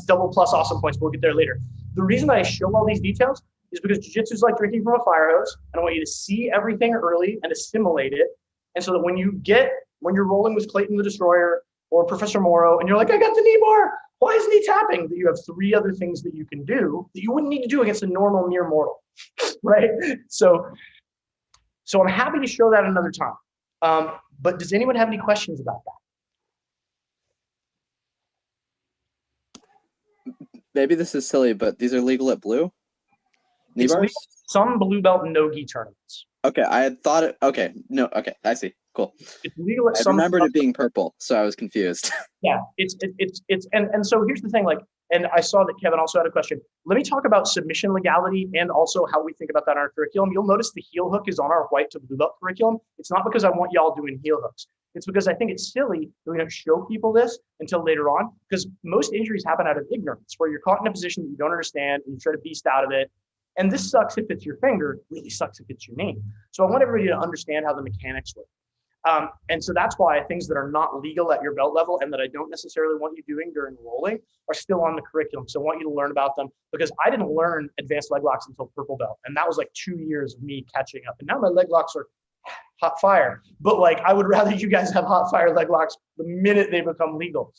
double plus awesome points. We'll get there later. The reason that I show all these details is because jiu-jitsu is like drinking from a fire hose. And I want you to see everything early and assimilate it. And so that when you're rolling with Clayton the Destroyer or Professor Morrow, and you're like, I got the knee bar, why isn't he tapping? That you have three other things that you can do that you wouldn't need to do against a normal near mortal, right? So I'm happy to show that another time. But does anyone have any questions about that? Maybe this is silly, but these are legal at Blue? Knee It's bars? legal at some blue belt no-gi tournaments. Okay, I had thought it. Okay, no, okay, I see. Cool. It's legal at I some. remembered it being purple, so I was confused. Yeah, it's and so here's the thing, like, and I saw that Kevin also had a question. Let me talk about submission legality and also how we think about that in our curriculum. You'll notice the heel hook is on our white to blue belt curriculum. It's not because I want y'all doing heel hooks. It's because I think it's silly that we don't show people this until later on, because most injuries happen out of ignorance, where you're caught in a position that you don't understand and you try to beast out of it. And this sucks if it's your finger, really sucks if it's your knee. So I want everybody to understand how the mechanics work. And so that's why things that are not legal at your belt level and that I don't necessarily want you doing during rolling are still on the curriculum. So I want you to learn about them, because I didn't learn advanced leg locks until purple belt. And that was like 2 years of me catching up. And now my leg locks are hot fire. But like, I would rather you guys have hot fire leg locks the minute they become legal.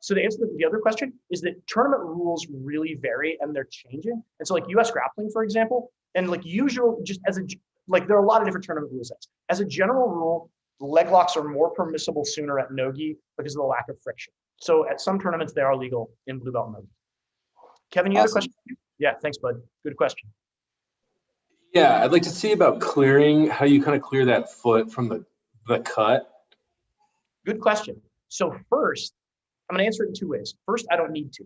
So to answer the other question is that tournament rules really vary and they're changing. And so like US grappling, for example, and like usual, just as a, like there are a lot of different tournament rule sets. As a general rule, leg locks are more permissible sooner at no-gi because of the lack of friction. So at some tournaments, they are legal in blue belt no-gi. Kevin, you had a question? Yeah, thanks, bud. Good question. Yeah, I'd like to see about clearing, how you kind of clear that foot from the cut. Good question. So first, I'm going to answer it in 2 ways. First, I don't need to.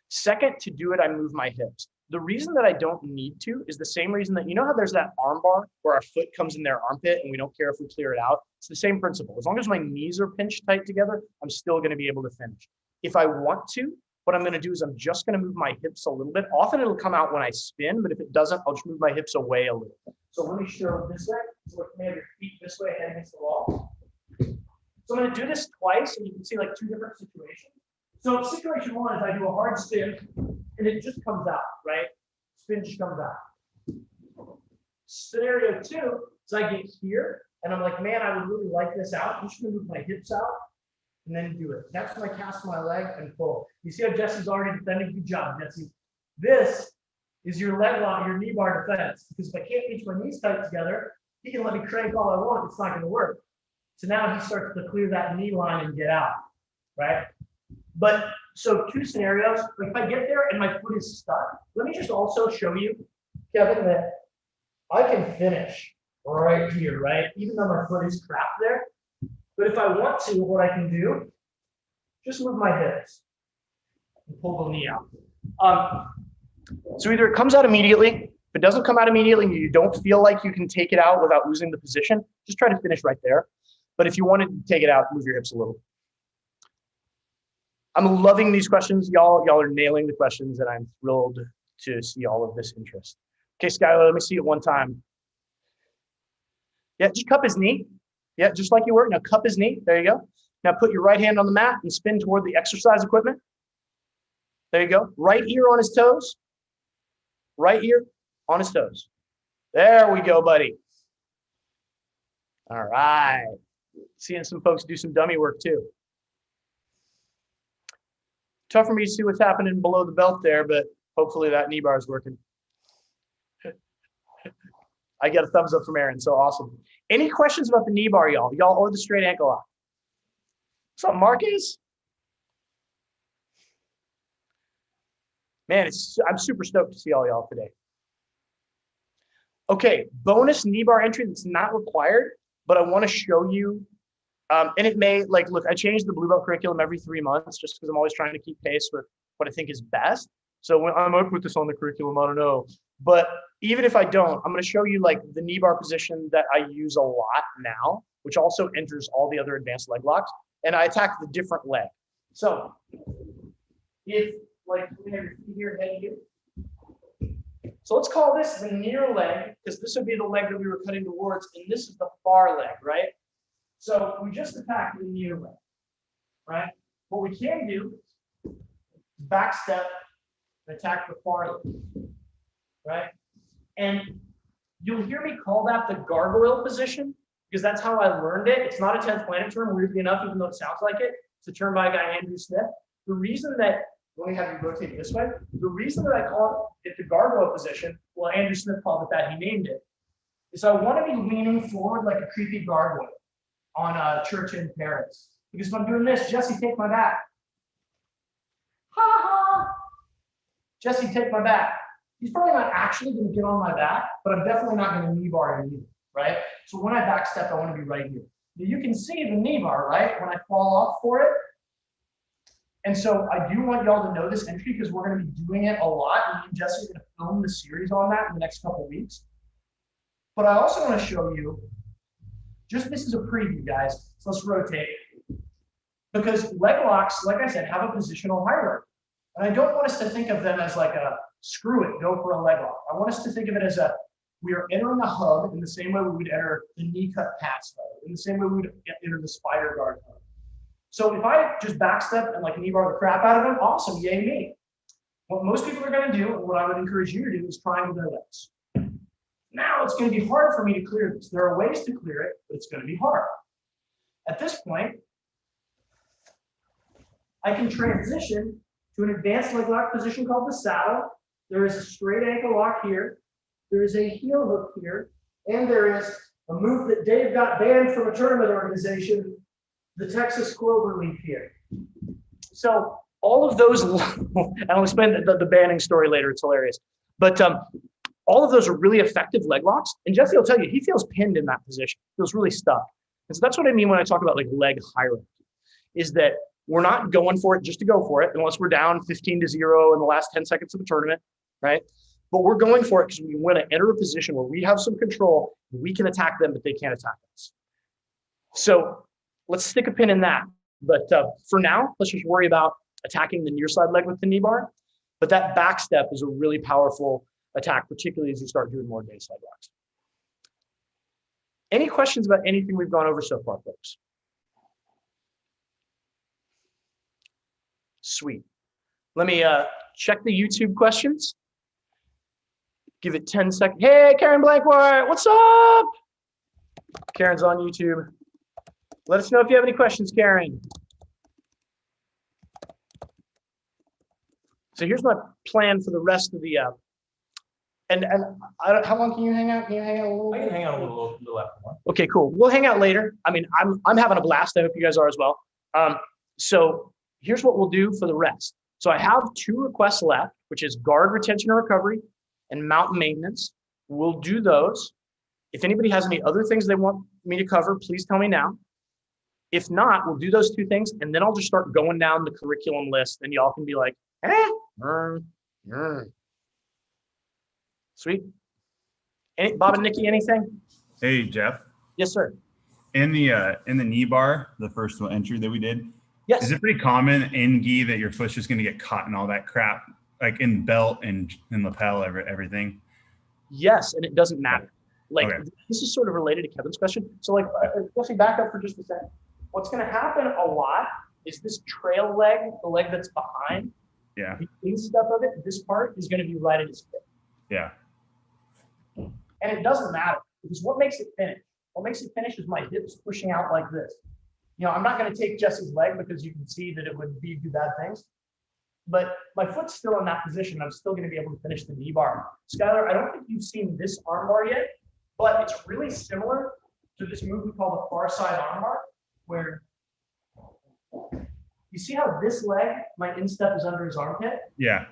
Second, to do it, I move my hips. The reason that I don't need to is the same reason that, you know how there's that arm bar where our foot comes in their armpit and we don't care if we clear it out? It's the same principle. As long as my knees are pinched tight together, I'm still going to be able to finish. If I want to, what I'm going to do is I'm just going to move my hips a little bit. Often it'll come out when I spin, but if it doesn't, I'll just move my hips away a little. So let me show this way. So you may have your feet this way head against the wall. So I'm going to do this twice, and you can see like 2 different situations. So situation 1 is I do a hard spin, and it just comes out, right? Spin just comes out. Scenario 2 is I get here, and I'm like, man, I would really like this out. I'm just going to move my hips out, and then do it. That's when I cast my leg and pull. You see how Jesse's already defending? Good job, Jesse. This is your leg lock, your knee bar defense. Because if I can't reach my knees tight together, he can let me crank all I want. It's not going to work. So now he starts to clear that knee line and get out, right? But so 2 scenarios. Like if I get there and my foot is stuck, let me just also show you, Kevin, that I can finish right here, right? Even though my foot is trapped there. But if I want to, what I can do, just move my hips and pull the knee out. So either it comes out immediately. If it doesn't come out immediately and you don't feel like you can take it out without losing the position, just try to finish right there. But if you want to take it out, move your hips a little. I'm loving these questions. Y'all are nailing the questions, and I'm thrilled to see all of this interest. Okay, Skylar, let me see it one time. Yeah, just cup his knee. Yeah, just like you were. Now cup his knee. There you go. Now put your right hand on the mat and spin toward the exercise equipment. There you go. Right ear on his toes. Right ear on his toes. There we go, buddy. All right. Seeing some folks do some dummy work too. Tough for me to see what's happening below the belt there, but hopefully that knee bar is working. I get a thumbs up from Aaron, so awesome. Any questions about the knee bar, y'all? Y'all or the straight ankle lock? What's up, Marcus? Man, I'm super stoked to see all y'all today. Okay, bonus knee bar entry that's not required, but I want to show you. And it may, like, look, I change the blue belt curriculum every 3 months just because I'm always trying to keep pace with what I think is best. So when I'm going to put this on the curriculum, I don't know. But even if I don't, I'm going to show you like the knee bar position that I use a lot now, which also enters all the other advanced leg locks. And I attack the different leg. So if like we have your feet here, head here. So let's call this the near leg, because this would be the leg that we were cutting towards, and this is the far leg, right? So we just attacked the near leg, right? What we can do is back step and attack the far leg, right? And you'll hear me call that the gargoyle position, because that's how I learned it. It's not a 10th Planet term, weirdly enough, even though it sounds like it. It's a term by a guy, Andrew Smith. The reason that, let me have you rotate this way. The reason that I call it the gargoyle position, well, Andrew Smith called it that, he named it, is I want to be leaning forward like a creepy gargoyle. on a church in Paris. Because if I'm doing this, Jesse, take my back. Ha ha. Jesse, take my back. He's probably not actually going to get on my back, but I'm definitely not going to knee bar him either, right? So when I back step, I want to be right here. Now you can see the knee bar, right? When I fall off for it. And so I do want y'all to know this entry because we're going to be doing it a lot. And me and Jesse are going to film the series on that in the next couple of weeks. But I also want to show you, just this is a preview, guys. So let's rotate. Because leg locks, like I said, have a positional hierarchy. And I don't want us to think of them as like a screw it, go for a leg lock. I want us to think of it as we are entering a hub in the same way we would enter the knee cut pass hub, in the same way we would enter the spider guard hub. So if I just backstep and like knee bar the crap out of them, awesome, yay me. What most people are going to do, and what I would encourage you to do, is triangle their legs. Now it's going to be hard for me to clear this. There are ways to clear it, but it's going to be hard. At this point, I can transition to an advanced leg lock position called the saddle. There is a straight ankle lock here. There is a heel hook here. And there is a move that Dave got banned from a tournament organization, the Texas Cloverleaf here. So all of those, and I'll explain the banning story later, it's hilarious. But all of those are really effective leg locks. And Jesse will tell you, he feels pinned in that position, feels really stuck. And so that's what I mean when I talk about like leg hierarchy, is that we're not going for it just to go for it, unless we're down 15-0 in the last 10 seconds of the tournament, right? But we're going for it because we want to enter a position where we have some control, we can attack them, but they can't attack us. So let's stick a pin in that. But for now, let's just worry about attacking the near side leg with the knee bar. But that back step is a really powerful attack, particularly as you start doing more day side locks. Any questions about anything we've gone over so far, folks? Sweet. Let me check the YouTube questions. Give it 10 seconds. Hey, Karen Blankwart, what's up? Karen's on YouTube. Let us know if you have any questions, Karen. So here's my plan for the rest of the and I don't, how long can you hang out? Can you hang out a little? I can hang out a little after one. Okay, cool. We'll hang out later. I mean, I'm having a blast. I hope you guys are as well. So here's what we'll do for the rest. So I have 2 requests left, which is guard retention or recovery and mountain maintenance. We'll do those. If anybody has any other things they want me to cover, please tell me now. If not, we'll do those 2 things, and then I'll just start going down the curriculum list, and y'all can be like, Sweet. Bob and Nikki, anything? Hey, Jeff. Yes, sir. In the knee bar, the first entry that we did, Yes. is it pretty common in gi that your foot's just going to get caught in all that crap, like in belt and in lapel, everything? Yes, and it doesn't matter. Like, Okay. This is sort of related to Kevin's question. So like, Jesse, back up for just a second. What's going to happen a lot is this trail leg, the leg that's behind, Yeah. the instep of it, this part is going to be right at his hip. Yeah. And it doesn't matter because what makes it finish? What makes it finish is my hips pushing out like this. You know, I'm not going to take Jesse's leg because you can see that it would do bad things. But my foot's still in that position. I'm still going to be able to finish the knee bar. Skylar, I don't think you've seen this arm bar yet, but it's really similar to this move we call the far side arm bar, where you see how this leg, my instep is under his armpit? Yeah.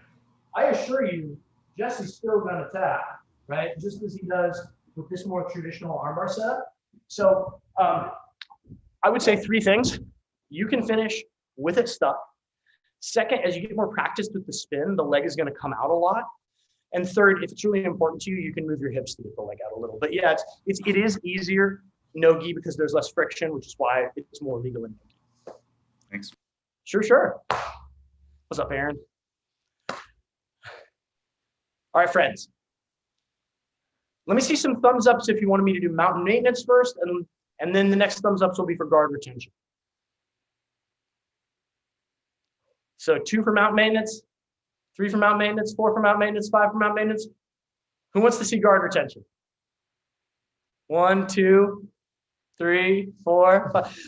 I assure you, Jesse's still going to tap, right? Just as he does with this more traditional armbar setup. So I would say 3 things. You can finish with it stuck. Second, as you get more practiced with the spin, the leg is going to come out a lot. And third, if it's really important to you, you can move your hips to get the leg out a little. But yeah, it is easier no gi because there's less friction, which is why it's more legal in no gi. Thanks. Sure. What's up, Aaron? All right, friends. Let me see some thumbs ups if you wanted me to do mountain maintenance first, and then the next thumbs ups will be for guard retention. So 2 for mountain maintenance, 3 for mountain maintenance, 4 for mountain maintenance, 5 for mountain maintenance. Who wants to see guard retention? 1, 2, 3, 4, 5.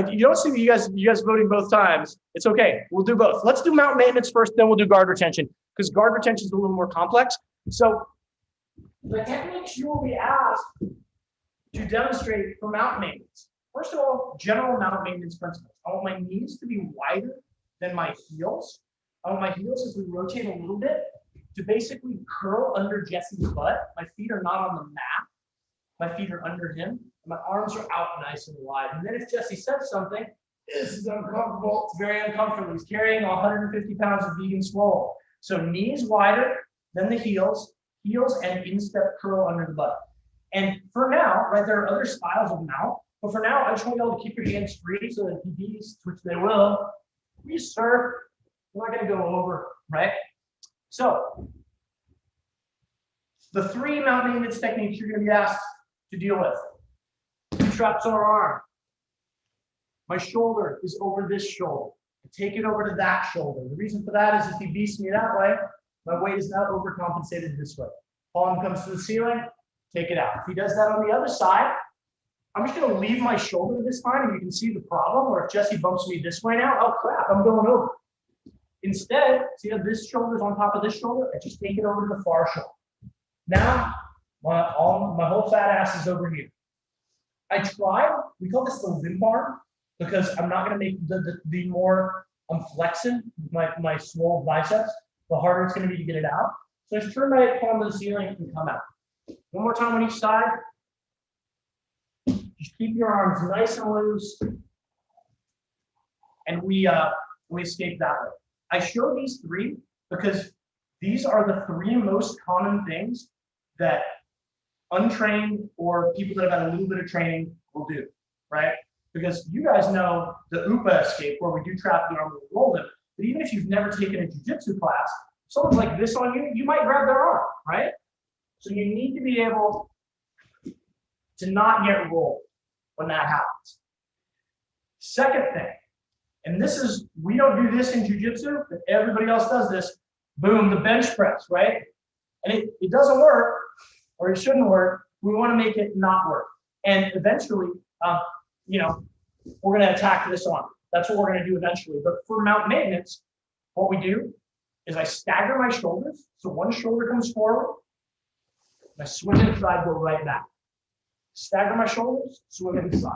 You don't see you guys voting both times. It's okay. We'll do both. Let's do mountain maintenance first, then we'll do guard retention because guard retention is a little more complex. So the techniques you will be asked to demonstrate for mountain maintenance. First of all, general mount maintenance principles. I want my knees to be wider than my heels. I want my heels, as we rotate a little bit, to basically curl under Jesse's butt. My feet are not on the mat. My feet are under him. My arms are out nice and wide. And then if Jesse says something, this is uncomfortable. It's very uncomfortable. He's carrying 150 pounds of vegan swole. So knees wider than the heels and instep curl under the butt. And for now, right, there are other styles of mount, but for now, I just want you all to keep your hands free so that PBs, which they will, please, sir, we're not going to go over, right? So the 3 mount maintenance techniques you're going to be asked to deal with. Traps on our arm. My shoulder is over this shoulder. I take it over to that shoulder. The reason for that is if he beats me that way, my weight is not overcompensated this way. Palm comes to the ceiling, take it out. If he does that on the other side, I'm just going to leave my shoulder this time, and you can see the problem. Or if Jesse bumps me this way now, oh crap, I'm going over. Instead, see how this shoulder's on top of this shoulder? I just take it over to the far shoulder. Now, my whole fat ass is over here. I try, we call this the limb arm, because I'm not going to make the more I'm flexing my small biceps, the harder it's going to be to get it out. So I just turn my palm to the ceiling and come out. One more time on each side. Just keep your arms nice and loose. And we escape that way. I show these 3 because these are the 3 most common things that untrained or people that have had a little bit of training will do, right? Because you guys know the UPA escape where we do trap the arm and roll them. But even if you've never taken a jiu-jitsu class, if someone's like this on you, you might grab their arm, right? So you need to be able to not get rolled when that happens. Second thing, and this is, we don't do this in jiu-jitsu, but everybody else does this. Boom, the bench press, right? And it doesn't work, or it shouldn't work. We want to make it not work. And eventually, we're going to attack this arm. That's what we're going to do eventually. But for mount maintenance, what we do is I stagger my shoulders. So one shoulder comes forward, and I swing inside, go right back. Stagger my shoulders, swing inside.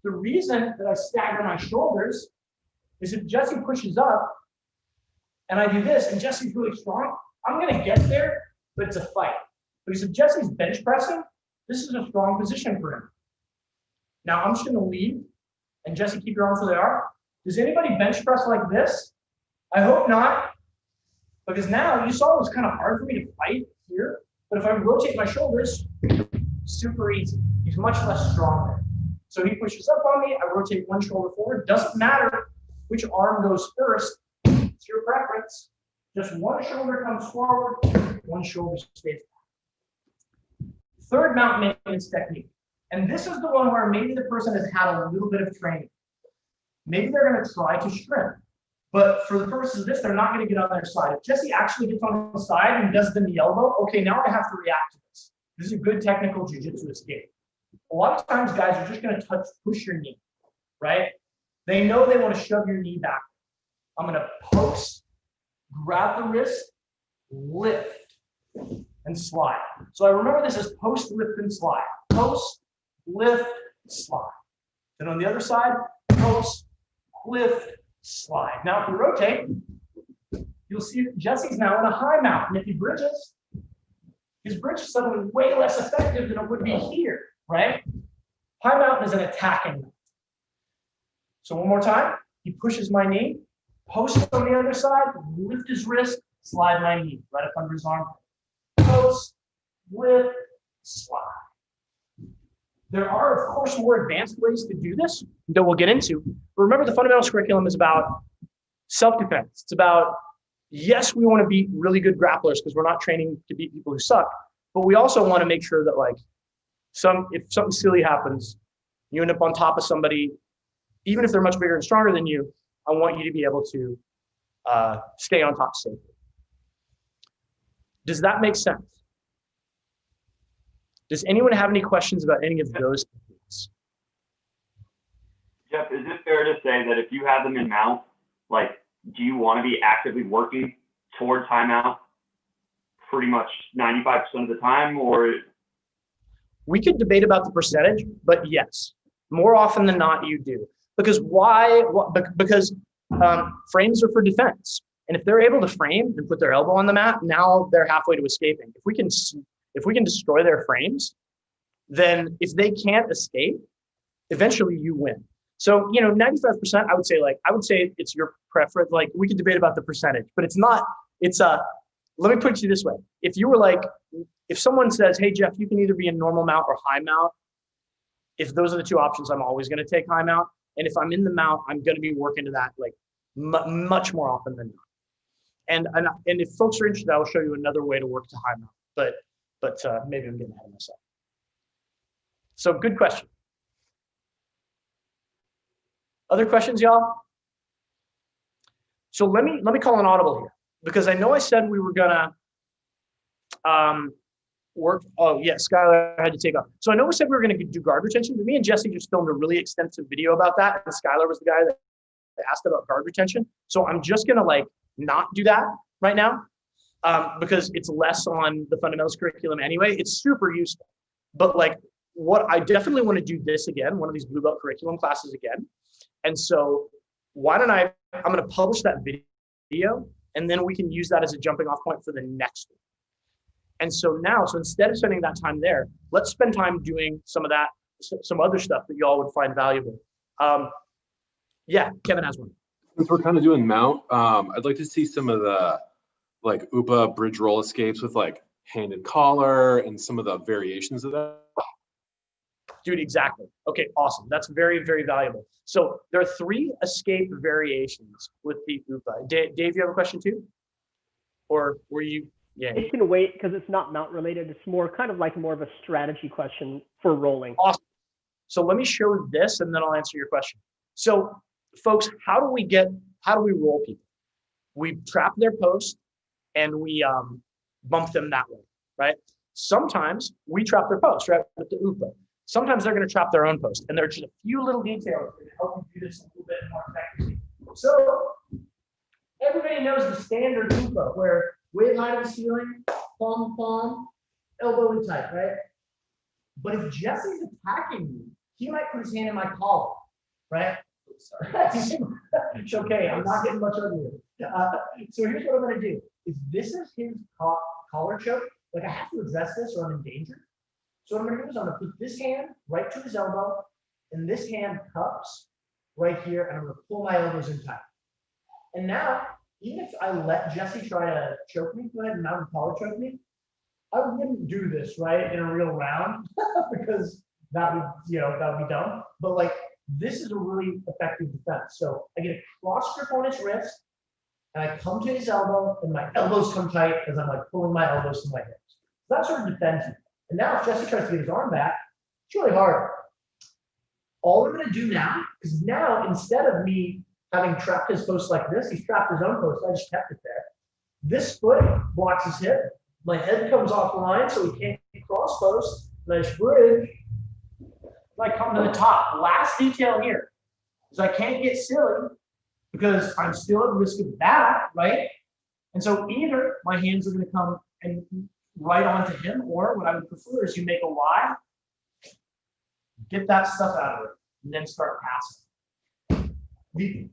The reason that I stagger my shoulders is if Jesse pushes up and I do this, and Jesse's really strong, I'm going to get there, but it's a fight. Because if Jesse's bench pressing, this is a strong position for him. Now I'm just going to leave, and Jesse, keep your arms where they are. Does anybody bench press like this? I hope not, because now you saw it was kind of hard for me to fight here, but if I rotate my shoulders, super easy. He's much less strong there. So he pushes up on me, I rotate one shoulder forward. Doesn't matter which arm goes first, it's your preference. Just one shoulder comes forward, one shoulder stays back. Third mount maintenance technique. And this is the one where maybe the person has had a little bit of training. Maybe they're going to try to shrimp. But for the purposes of this, they're not going to get on their side. If Jesse actually gets on the side and does the knee elbow, okay, now I have to react to this. This is a good technical jiu-jitsu escape. A lot of times, guys are just going to push your knee, right? They know they want to shove your knee back. I'm going to post, grab the wrist, lift, and slide. So I remember this as post, lift, and slide. Post, lift, slide. Then on the other side, post, lift, slide. Now if we rotate, you'll see Jesse's now in a high mount. And if he bridges, his bridge is suddenly way less effective than it would be here, right? High mount is an attacking mount. So one more time, he pushes my knee, post on the other side, lift his wrist, slide my knee right up under his arm. Post, lift, slide. There are, of course, more advanced ways to do this that we'll get into. But remember, the fundamentals curriculum is about self-defense. It's about, yes, we want to be really good grapplers because we're not training to beat people who suck. But we also want to make sure that, like, if something silly happens, you end up on top of somebody, even if they're much bigger and stronger than you, I want you to be able to stay on top safely. Does that make sense? Does anyone have any questions about any of those techniques? Jeff, is it fair to say that if you have them in mount, like, do you want to be actively working toward timeout pretty much 95% of the time, or? We could debate about the percentage, but yes. More often than not, you do. Because why? Because frames are for defense. And if they're able to frame and put their elbow on the mat, now they're halfway to escaping. If we can destroy their frames, then if they can't escape, eventually you win. So, 95%, I would say it's your preference. Like, we could debate about the percentage, but it's not, let me put it to you this way. If someone says, hey, Jeff, you can either be in normal mount or high mount, if those are the two options, I'm always going to take high mount. And if I'm in the mount, I'm going to be working to that like much more often than not. And if folks are interested, I will show you another way to work to high mount, but maybe I'm getting ahead of myself. So good question. Other questions, y'all? So let me call an audible here, because I know I said we were gonna work. Oh yeah, Skylar had to take off. So I know we said we were gonna do guard retention, but me and Jesse just filmed a really extensive video about that, and Skylar was the guy that asked about guard retention. So I'm just gonna not do that right now, because it's less on the fundamentals curriculum anyway. It's super useful, but what I definitely want to do this again, one of these blue belt curriculum classes again. And so why don't I'm going to publish that video, and then we can use that as a jumping off point for the next one. And so instead of spending that time there, let's spend time doing some of that, some other stuff that y'all would find valuable. Yeah, Kevin has one. Since we're kind of doing mount, I'd like to see some of the UPA bridge roll escapes with handed collar and some of the variations of that. Dude, exactly. Okay, awesome. That's very, very valuable. So there are 3 escape variations with the UPA. Dave, you have a question too? Or were you? Yeah. It can wait because it's not mount related. It's more of a strategy question for rolling. Awesome. So let me show this and then I'll answer your question. So folks, how do we roll people? We trap their post and we bump them that way, right? Sometimes we trap their post, right, with the UPA. Sometimes they're going to trap their own post, and there are just a few little details that help you do this a little bit more effectively. So everybody knows the standard UPA, where weight line of the ceiling, palm to palm, elbow in tight, right? But if Jesse's attacking me, he might put his hand in my collar, right? Sorry. It's okay. I'm not getting much over here. So here's what I'm going to do. If this is his collar choke, I have to address this or I'm in danger. So what I'm going to do is I'm going to put this hand right to his elbow, and this hand cups right here, and I'm going to pull my elbows in tight. And now, even if I let Jesse try to choke me, go ahead and mount and collar choke me, I wouldn't do this, right, in a real round, because that would be dumb. But this is a really effective defense. So I get a cross grip on his wrist, and I come to his elbow, and my elbows come tight as I'm pulling my elbows to my hips. So that sort of defends me. And now if Jesse tries to get his arm back, it's really hard. All we're going to do now, because now instead of me having trapped his post like this, he's trapped his own post. I just kept it there. This foot blocks his hip. My head comes off the line, so he can't cross post. Nice bridge. I come to the top. Last detail here is I can't get silly because I'm still at risk of that, right? And so either my hands are going to come and right onto him, or what I would prefer is you make a Y, get that stuff out of it, and then start passing.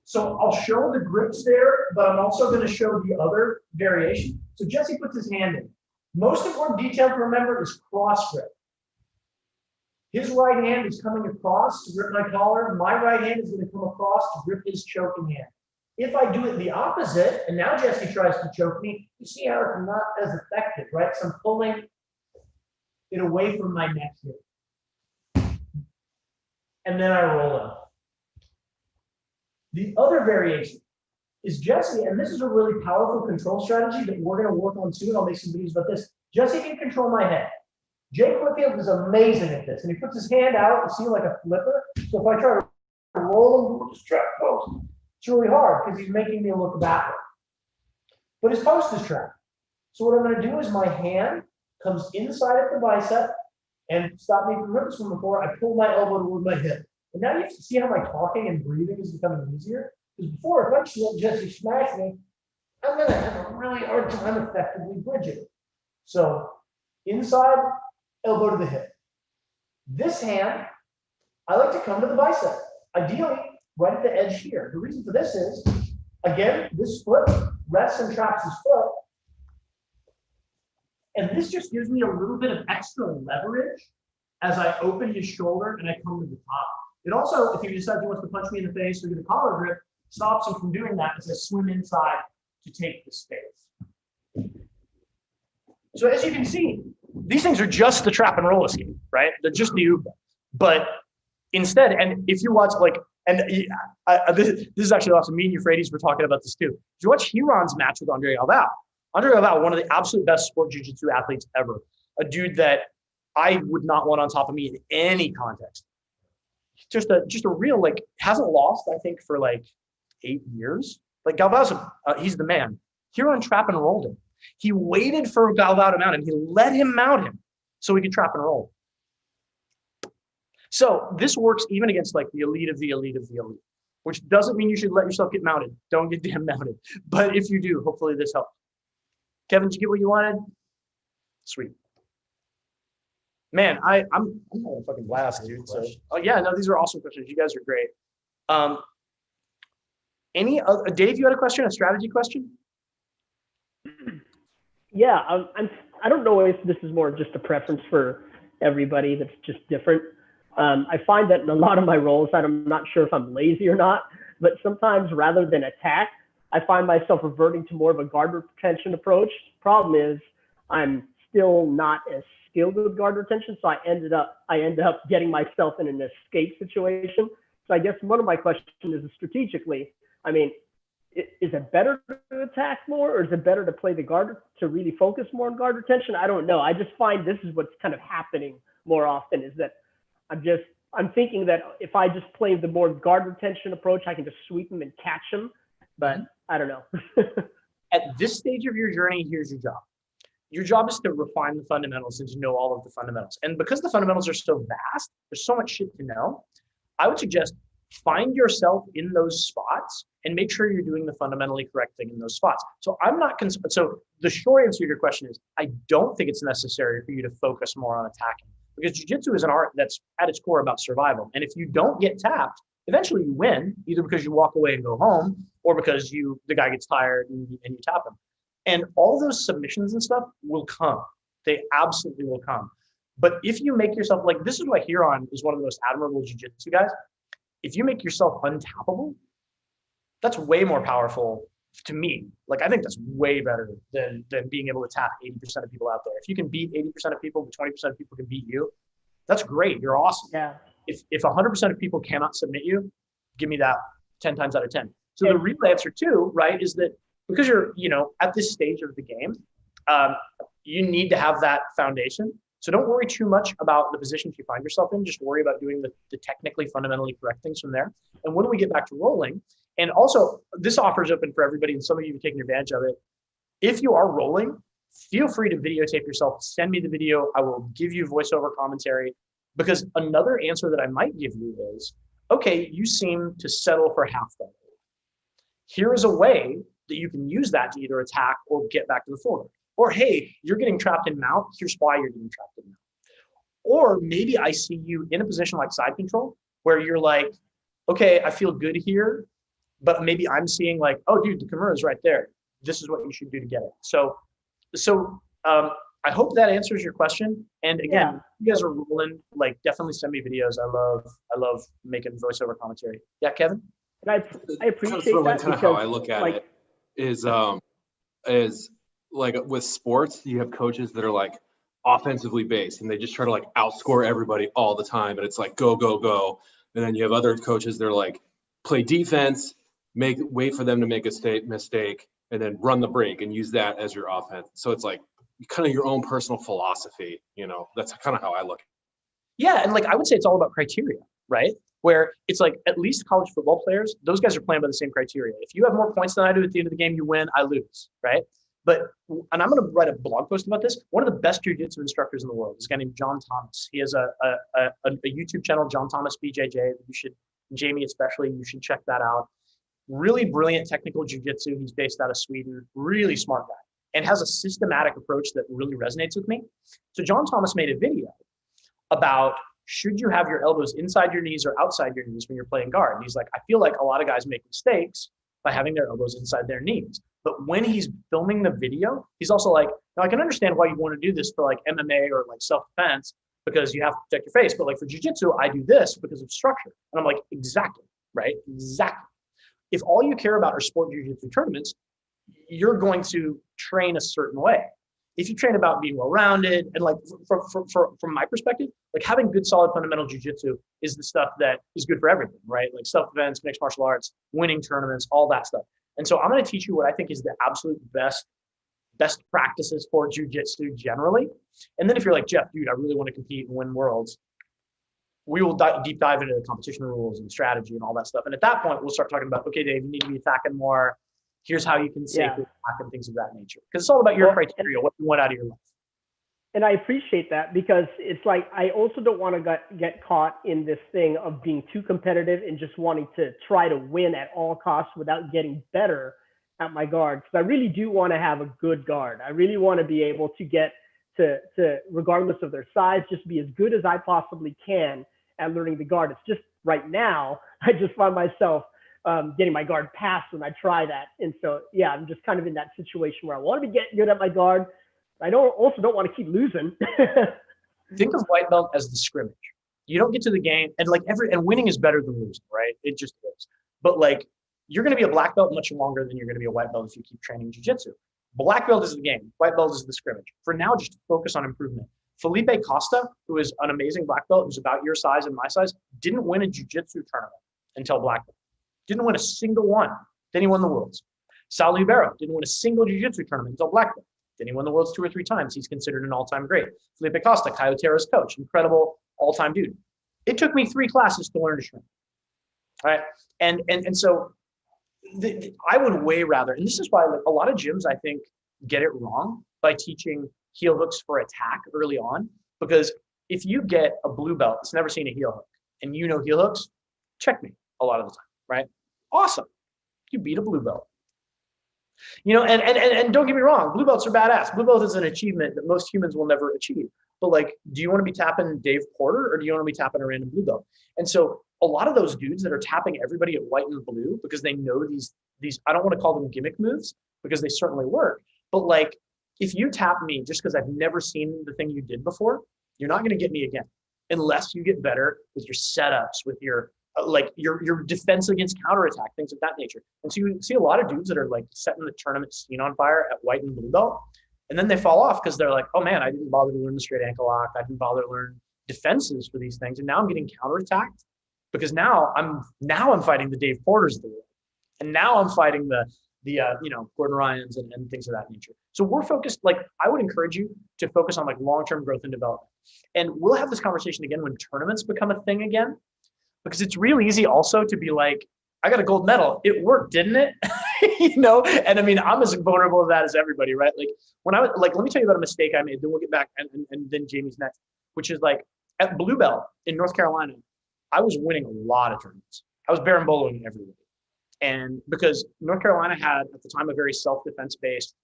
So I'll show the grips there, but I'm also going to show the other variation. So Jesse puts his hand in. Most important detail to remember is cross grip. His right hand is coming across to grip my collar. My right hand is going to come across to grip his choking hand. If I do it the opposite, and now Jesse tries to choke me, you see how it's not as effective, right? So I'm pulling it away from my neck here. And then I roll out. The other variation is Jesse, and this is a really powerful control strategy that we're going to work on soon. I'll make some videos about this. Jesse can control my head. Jake Whitfield is amazing at this, and he puts his hand out, you see, like a flipper. So if I try to roll him, we'll just trap post. It's really hard because he's making me look backward. But his post is trapped. So what I'm going to do is my hand comes inside of the bicep, and stop me from remember this one before, I pull my elbow toward my hip. And now you have to see how my talking and breathing is becoming easier. Because before, if I just let Jesse smash me, I'm going to have a really hard time effectively bridging. So inside, elbow to the hip. This hand I like to come to the bicep, ideally right at the edge here. The reason for this is, again, this foot rests and traps his foot. And this just gives me a little bit of extra leverage as I open his shoulder and I come to the top. It also, if he decides he wants to punch me in the face or get a collar grip, stops him from doing that as I swim inside to take the space. So as you can see, these things are just the trap and roll escape, right? They're just the Upa. But instead, and if you watch this is actually awesome. Me and Euphrates were talking about this too. If you watch Hiron's match with Andre Galvao, one of the absolute best sport jiu-jitsu athletes ever, a dude that I would not want on top of me in any context. Just a real, like, hasn't lost, I think, for like 8 years. Like Galvao's, he's the man. Hiron trap and rolled him. He waited for Galvao to mount him. He let him mount him so he could trap and roll. So this works even against like the elite of the elite of the elite, which doesn't mean you should let yourself get mounted. Don't get damn mounted. But if you do, hopefully this helps. Kevin, did you get what you wanted? Sweet. Man, I'm having a fucking blast, dude. So, oh yeah, no, these are awesome questions. You guys are great. Any other, Dave, you had a question, a strategy question? Yeah, I don't know if this is more just a preference for everybody that's just different. I find that in a lot of my roles, I'm not sure if I'm lazy or not, but sometimes rather than attack, I find myself reverting to more of a guard retention approach. Problem is, I'm still not as skilled with guard retention, so I end up getting myself in an escape situation. So I guess one of my questions is strategically, I mean, is it better to attack more, or is it better to play the guard to really focus more on guard retention? I don't know. I just find this is what's kind of happening more often, is that I'm thinking that if I just play the more guard retention approach, I can just sweep him and catch him. But I don't know. At this stage of your journey, here's your job. Your job is to refine the fundamentals and to know all of the fundamentals. And because the fundamentals are so vast, there's so much shit to know, I would suggest find yourself in those spots and make sure you're doing the fundamentally correct thing in those spots. So I'm not concerned. So the short answer to your question is, I don't think it's necessary for you to focus more on attacking, because jiu-jitsu is an art that's at its core about survival. And if you don't get tapped, eventually you win, either because you walk away and go home, or because the guy gets tired and you tap him. And all those submissions and stuff will come. They absolutely will come. But if you make yourself, like, this is why Hiron is one of the most admirable jiu-jitsu guys. If you make yourself untappable, that's way more powerful to me. Like, I think that's way better than being able to tap 80% of people out there. If you can beat 80% of people, but 20% of people can beat you, that's great. You're awesome. Yeah. If 100% of people cannot submit you, give me that 10 times out of 10. So the real answer too, right, is that because you're, at this stage of the game, you need to have that foundation. So don't worry too much about the positions you find yourself in. Just worry about doing the technically, fundamentally correct things from there. And when we get back to rolling, and also this offer is open for everybody, and some of you have taken advantage of it. If you are rolling, feel free to videotape yourself. Send me the video. I will give you voiceover commentary, because another answer that I might give you is, okay, you seem to settle for half that. Here is a way that you can use that to either attack or get back to the full guard. Or, hey, you're getting trapped in mount. Here's why you're getting trapped in mount. Or maybe I see you in a position like side control, where you're like, okay, I feel good here, but maybe I'm seeing like, oh, dude, the Kimura is right there. This is what you should do to get it. So I hope that answers your question. And again, you guys are rolling, like, definitely send me videos. I love making voiceover commentary. Yeah, Kevin? And I appreciate that. Kind of how I look at it is like with sports, you have coaches that are like offensively based and they just try to like outscore everybody all the time. And it's like, go, go, go. And then you have other coaches that are like, play defense, wait for them to make a mistake, and then run the break and use that as your offense. So it's like kind of your own personal philosophy, that's kind of how I look. Yeah. And like, I would say it's all about criteria, right? Where it's like, at least college football players, those guys are playing by the same criteria. If you have more points than I do at the end of the game, you win, I lose, right? And I'm going to write a blog post about this. One of the best jiu-jitsu instructors in the world is a guy named John Thomas. He has a YouTube channel, John Thomas BJJ. Jamie especially, you should check that out. Really brilliant technical jiu-jitsu. He's based out of Sweden. Really smart guy, and has a systematic approach that really resonates with me. So John Thomas made a video about should you have your elbows inside your knees or outside your knees when you're playing guard? And he's like, I feel like a lot of guys make mistakes by having their elbows inside their knees. But when he's filming the video, he's also like, now I can understand why you want to do this for like MMA or like self-defense because you have to protect your face. But like for jiu-jitsu, I do this because of structure. And I'm like, exactly, right? Exactly. If all you care about are sport jiu-jitsu tournaments, you're going to train a certain way. If you train about being well-rounded and like from my perspective, like having good, solid fundamental jiu-jitsu is the stuff that is good for everything, right? Like self-defense, mixed martial arts, winning tournaments, all that stuff. And so I'm going to teach you what I think is the absolute best practices for jiu-jitsu generally. And then if you're like, Jeff, dude, I really want to compete and win worlds, we will deep dive into the competition rules and strategy and all that stuff. And at that point, we'll start talking about, okay, Dave, you need to be attacking more. Here's how you can safely attack and things of that nature. Because it's all about your criteria, what you want out of your life. And I appreciate that because it's like, I also don't want to get caught in this thing of being too competitive and just wanting to try to win at all costs without getting better at my guard. Because I really do want to have a good guard. I really want to be able to get to, regardless of their size, just be as good as I possibly can at learning the guard. It's just right now, I just find myself getting my guard passed when I try that. And so, yeah, I'm just kind of in that situation where I want to be getting good at my guard. I also don't want to keep losing. Think of white belt as the scrimmage. You don't get to the game and winning is better than losing, right? It just is. But like, you're going to be a black belt much longer than you're going to be a white belt if you keep training jiu-jitsu. Black belt is the game. White belt is the scrimmage. For now, just focus on improvement. Felipe Costa, who is an amazing black belt, who's about your size and my size, didn't win a jiu-jitsu tournament until black belt. Didn't win a single one. Then he won the worlds. Sal Libero didn't win a single jiu-jitsu tournament until black belt. Then he won the worlds 2 or 3 times. He's considered an all-time great. Felipe Costa, Caio Terra's coach, incredible all-time dude. It took me 3 classes to learn to train. All right, and so I would way rather, and this is why like, a lot of gyms I think get it wrong by teaching heel hooks for attack early on, because if you get a blue belt that's never seen a heel hook and you know heel hooks, checkmate a lot of the time, right? Awesome, you beat a blue belt. You know, and don't get me wrong, blue belts are badass. Blue belt is an achievement that most humans will never achieve. But like, do you want to be tapping Dave Porter or do you want to be tapping a random blue belt? And so a lot of those dudes that are tapping everybody at white and blue because they know these, I don't want to call them gimmick moves because they certainly work. But like, if you tap me just because I've never seen the thing you did before, you're not going to get me again unless you get better with your setups, with your your defense against counterattack, things of that nature. And so you see a lot of dudes that are like setting the tournament scene on fire at white and blue belt, and then they fall off because they're like, oh man, I didn't bother to learn the straight ankle lock. I didn't bother to learn defenses for these things. And now I'm getting counterattacked because now I'm fighting the Dave Porters of the world. And now I'm fighting the Gordon Ryans and things of that nature. So we're focused, like I would encourage you to focus on like long-term growth and development. And we'll have this conversation again when tournaments become a thing again. Because it's real easy also to be like, I got a gold medal. It worked, didn't it? And I mean, I'm as vulnerable to that as everybody, right? Like when I was like, let me tell you about a mistake I made. Then we'll get back and then Jamie's next, which is like at Blue Belt in North Carolina, I was winning a lot of tournaments. I was berimboloing everybody. And because North Carolina had at the time a very self-defense based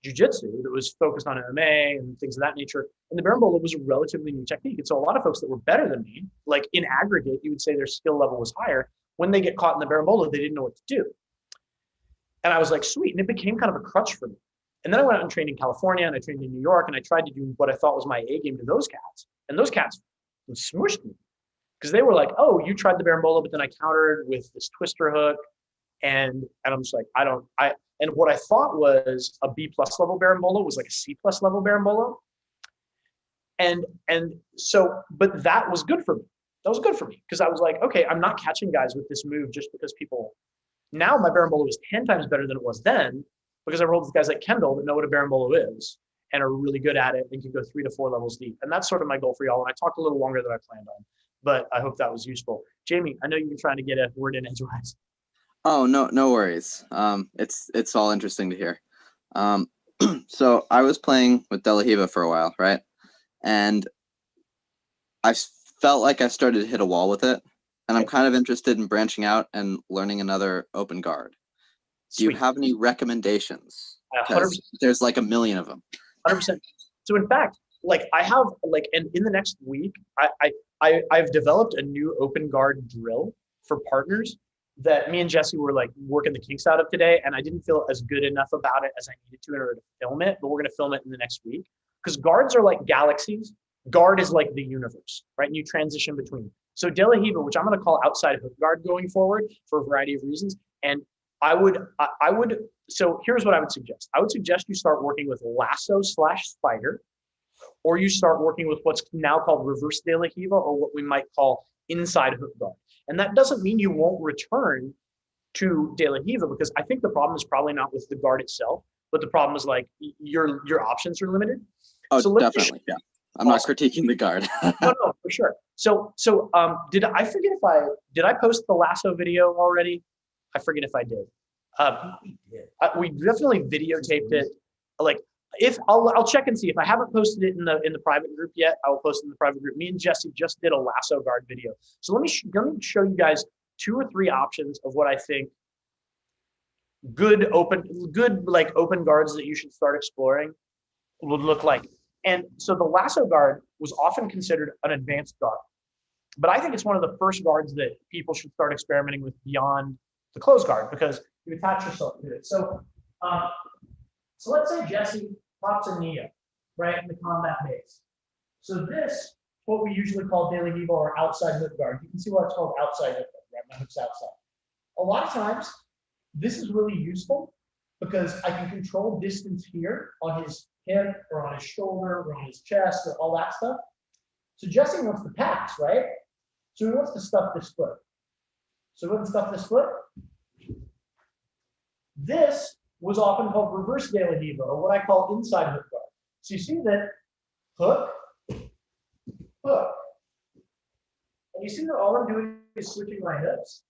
jiu-jitsu that was focused on MMA and things of that nature. And the berimbolo was a relatively new technique. And so a lot of folks that were better than me, like in aggregate, you would say their skill level was higher. When they get caught in the berimbolo, they didn't know what to do. And I was like, sweet. And it became kind of a crutch for me. And then I went out and trained in California and I trained in New York and I tried to do what I thought was my A game to those cats. And those cats smushed me because they were like, oh, you tried the berimbolo, but then I countered with this twister hook. And I'm just like, and what I thought was a B+ level berimbolo was like a C+ level berimbolo. And so, but that was good for me. That was good for me because I was like, okay, I'm not catching guys with this move just because now my berimbolo is 10 times better than it was then because I rolled with guys like Kendall that know what a berimbolo is and are really good at it and can go 3 to 4 levels deep. And that's sort of my goal for y'all. And I talked a little longer than I planned on, but I hope that was useful. Jamie, I know you've been trying to get a word in edgewise. Oh, no worries. It's all interesting to hear. So I was playing with De La Riva for a while, right? And I felt like I started to hit a wall with it. And I'm kind of interested in branching out and learning another open guard. Do you have any recommendations? 100%. There's like a million of them. 100%. So in fact, like I have like, and in the next week, I've developed a new open guard drill for partners that me and Jesse were like working the kinks out of today. And I didn't feel as good enough about it as I needed to in order to film it, but we're going to film it in the next week because guards are like galaxies. Guard is like the universe, right? And you transition between. So De La Riva, which I'm going to call outside hook guard going forward for a variety of reasons. And I would, so here's what I would suggest. I would suggest you start working with lasso / spider, or you start working with what's now called reverse De La Riva, or what we might call inside hook guard. And that doesn't mean you won't return to De La Riva, because I think the problem is probably not with the guard itself, but the problem is like your options are limited. Oh, so definitely. Yeah. I'm not critiquing the guard. No, for sure. So did I forget did I post the lasso video already? I forget if I did. We definitely videotaped it. Like, if I'll check and see if I haven't posted it in the private group yet. I will post it in the private group. Me and Jesse just did a lasso guard video. So let me show you guys 2 or 3 options of what I think good open guards that you should start exploring would look like. And so the lasso guard was often considered an advanced guard, but I think it's one of the first guards that people should start experimenting with beyond the closed guard, because you attach yourself to it. So, so let's say Jesse pops a knee up, right, in the combat base. So this, what we usually call De La Riva or outside hook guard. You can see why it's called outside hook guard, right? My hook's outside. A lot of times, this is really useful because I can control distance here on his hip or on his shoulder or on his chest or all that stuff. So Jesse wants to pass, right? So he wants to stuff this foot. So he wants to stuff this foot. This was often called reverse De La Riva, or what I call inside hook guard. So you see that hook, hook. And you see that all I'm doing is switching my hips,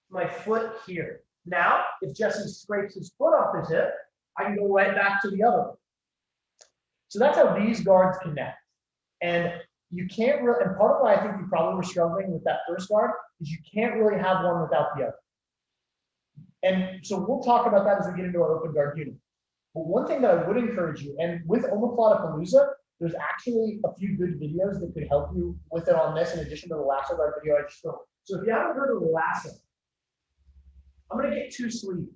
my foot here. Now, if Jesse scrapes his foot off his hip, I can go right back to the other one. So that's how these guards connect. And you can't really, and part of why I think you probably were struggling with that first guard is you can't really have one without the other. And so we'll talk about that as we get into our open guard unit. But one thing that I would encourage you, and with Omoplata-Palooza, there's actually a few good videos that could help you with it on this, in addition to the lasso guard video I just filmed. So if you haven't heard of the lasso, I'm going to get too sleepy.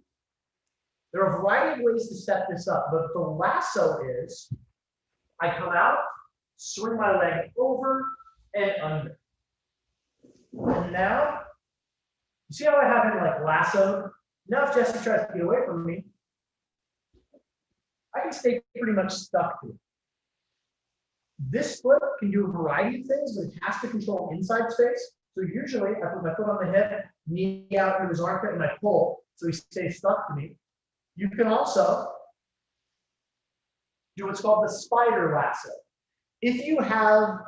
There are a variety of ways to set this up, but the lasso is, I come out, swing my leg over and under. And now, you see how I have him like lassoed? Now if Jesse tries to get away from me, I can stay pretty much stuck to it. This foot can do a variety of things, but it has to control inside space. So usually I put my foot on the hip, knee out into his armpit, and I pull so he stays stuck to me. You can also do what's called the spider lasso. If you have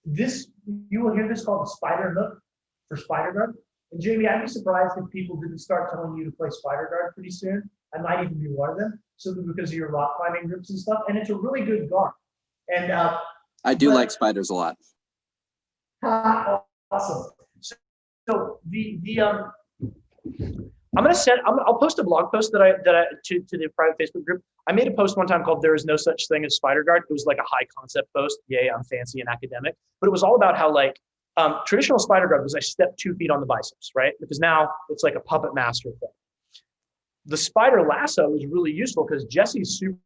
this, you will hear this called the spider hook for spider guard. And Jamie, I'd be surprised if people didn't start telling you to play spider guard pretty soon. I might even be one of them, simply because of your rock climbing groups and stuff. And it's a really good guard. And I do like spiders a lot. Awesome. So I'm gonna send. I'll post a blog post that I to the private Facebook group. I made a post one time called "There is no such thing as spider guard." It was like a high concept post. Yay, I'm fancy and academic. But it was all about how like traditional spider guard was I step 2 feet on the biceps, right? Because now it's like a puppet master thing. The spider lasso is really useful because Jesse's super.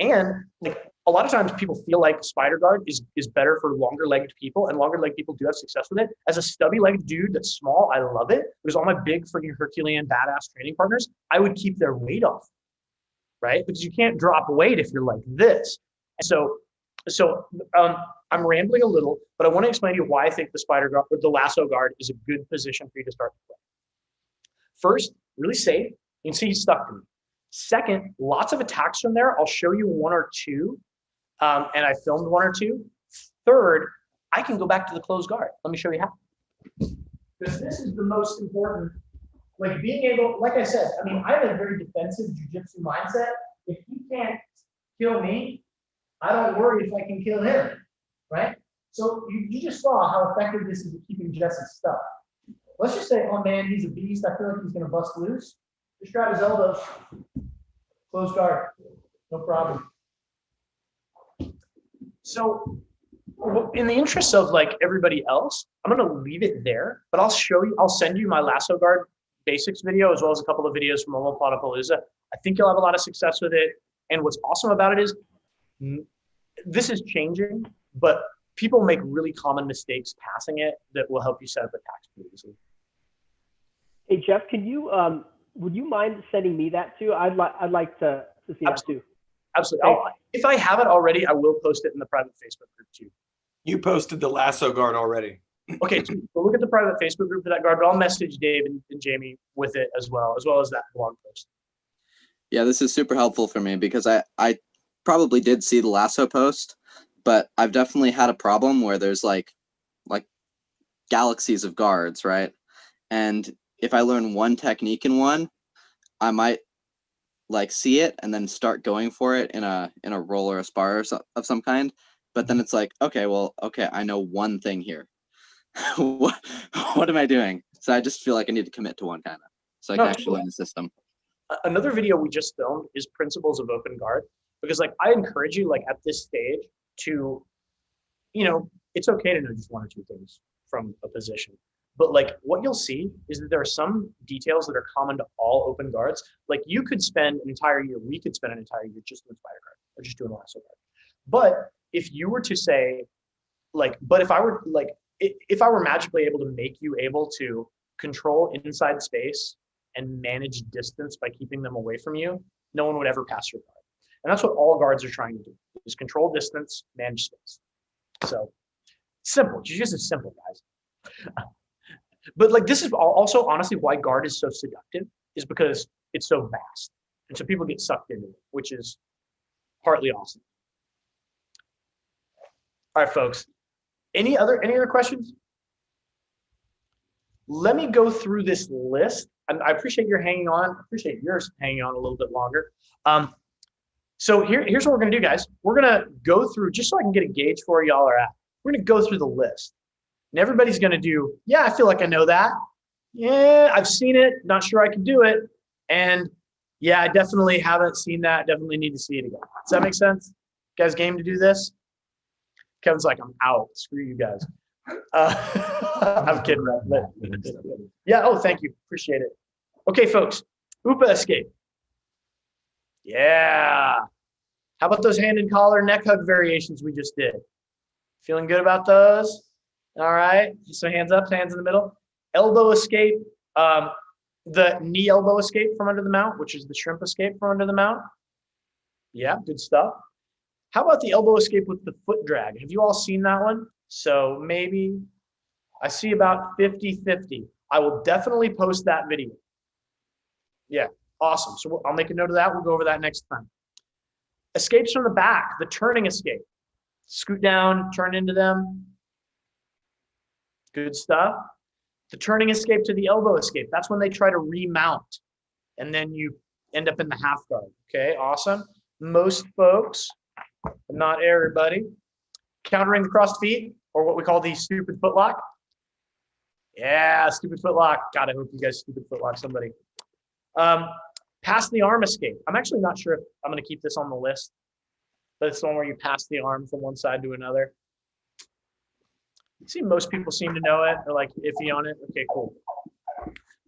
And like a lot of times people feel like spider guard is better for longer legged people, and longer legged people do have success with it. As a stubby legged dude that's small, I love it. Because all my big freaking Herculean badass training partners, I would keep their weight off, right? Because you can't drop weight if you're like this. So I'm rambling a little, but I want to explain to you why I think the spider guard or the lasso guard is a good position for you to start to play. First, really safe. You can see he's stuck to me. Second, lots of attacks from there. I'll show you 1 or 2, and I filmed 1 or 2. Third, I can go back to the closed guard. Let me show you how. Because this is the most important, like being able, like I said, I mean, I have a very defensive jujitsu mindset. If he can't kill me, I don't worry if I can kill him, right? So you just saw how effective this is at keeping Jesse stuck. Let's just say, oh man, he's a beast. I feel like he's going to bust loose. Just grab his elbows, close guard. No problem. So in the interest of like everybody else, I'm going to leave it there, but I'll send you my lasso guard basics video as well as a couple of videos from Omoplata-Palooza. I think you'll have a lot of success with it. And what's awesome about it is this is changing, but people make really common mistakes passing it that will help you set up a tax pretty easily. Hey Jeff, can you would you mind sending me that too? I'd like to see that too. Absolutely. If I have it already, I will post it in the private Facebook group too. You posted the lasso guard already. Okay, so look at the private Facebook group for that guard, but I'll message Dave and Jamie with it as well as that blog post. Yeah, this is super helpful for me because I probably did see the lasso post, but I've definitely had a problem where there's like galaxies of guards, right? And if I learn one technique in one, I might like see it and then start going for it in a roll or a spar of some kind. But then it's like, okay, I know one thing here. what am I doing? So I just feel like I need to commit to one kind of, so I can actually learn the system. Another video we just filmed is Principles of Open Guard, because like I encourage you like at this stage to, it's okay to know just one or two things from a position. But like what you'll see is that there are some details that are common to all open guards. Like you could spend an entire year, we could spend an entire year just doing spider guard or just doing lasso guard. But if you were to say if I were magically able to make you able to control inside space and manage distance by keeping them away from you, no one would ever pass your guard. And that's what all guards are trying to do, is control distance, manage space. So simple, jiu-jitsu is simple, guys. But like this is also honestly why guard is so seductive, is because it's so vast. And so people get sucked into it, which is partly awesome. All right, folks. Any other questions? Let me go through this list. I appreciate your hanging on. I appreciate yours hanging on a little bit longer. So here's what we're gonna do, guys. We're gonna go through, just so I can get a gauge for where y'all are at. We're gonna go through the list. And everybody's gonna do, yeah, I feel like I know that. Yeah, I've seen it, not sure I can do it. And yeah, I definitely haven't seen that, definitely need to see it again. Does that make sense? You guys game to do this? Kevin's like, I'm out, screw you guys. I'm kidding, but yeah, oh, thank you, appreciate it. Okay, folks, UPA escape. Yeah. How about those hand and collar neck hug variations we just did? Feeling good about those? All right, so hands up, hands in the middle. Elbow escape, the knee elbow escape from under the mount, which is the shrimp escape from under the mount. Yeah, good stuff. How about the elbow escape with the foot drag? Have you all seen that one? So maybe I see about 50-50. I will definitely post that video. Yeah, awesome. So I'll make a note of that. We'll go over that next time. Escapes from the back, the turning escape. Scoot down, turn into them. Good stuff. The turning escape to the elbow escape. That's when they try to remount and then you end up in the half guard. Okay, awesome. Most folks, but not everybody. Countering the crossed feet, or what we call the stupid footlock. Yeah, stupid footlock. God, I hope you guys stupid footlock somebody. Pass the arm escape. I'm actually not sure if I'm going to keep this on the list, but it's the one where you pass the arm from one side to another. See, most people seem to know it. They're like iffy on it. Okay, cool.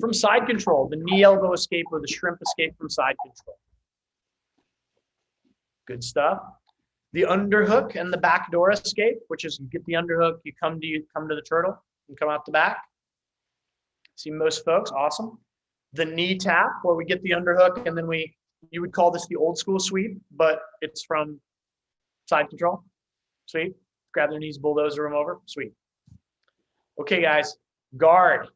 From side control, the knee elbow escape or the shrimp escape from side control. Good stuff. The underhook and the backdoor escape, which is you get the underhook, you come to the turtle and come out the back. See most folks, awesome. The knee tap, where we get the underhook and then you would call this the old school sweep, but it's from side control. Sweep, grab their knees, bulldozer them over, sweep. Okay, guys, guard.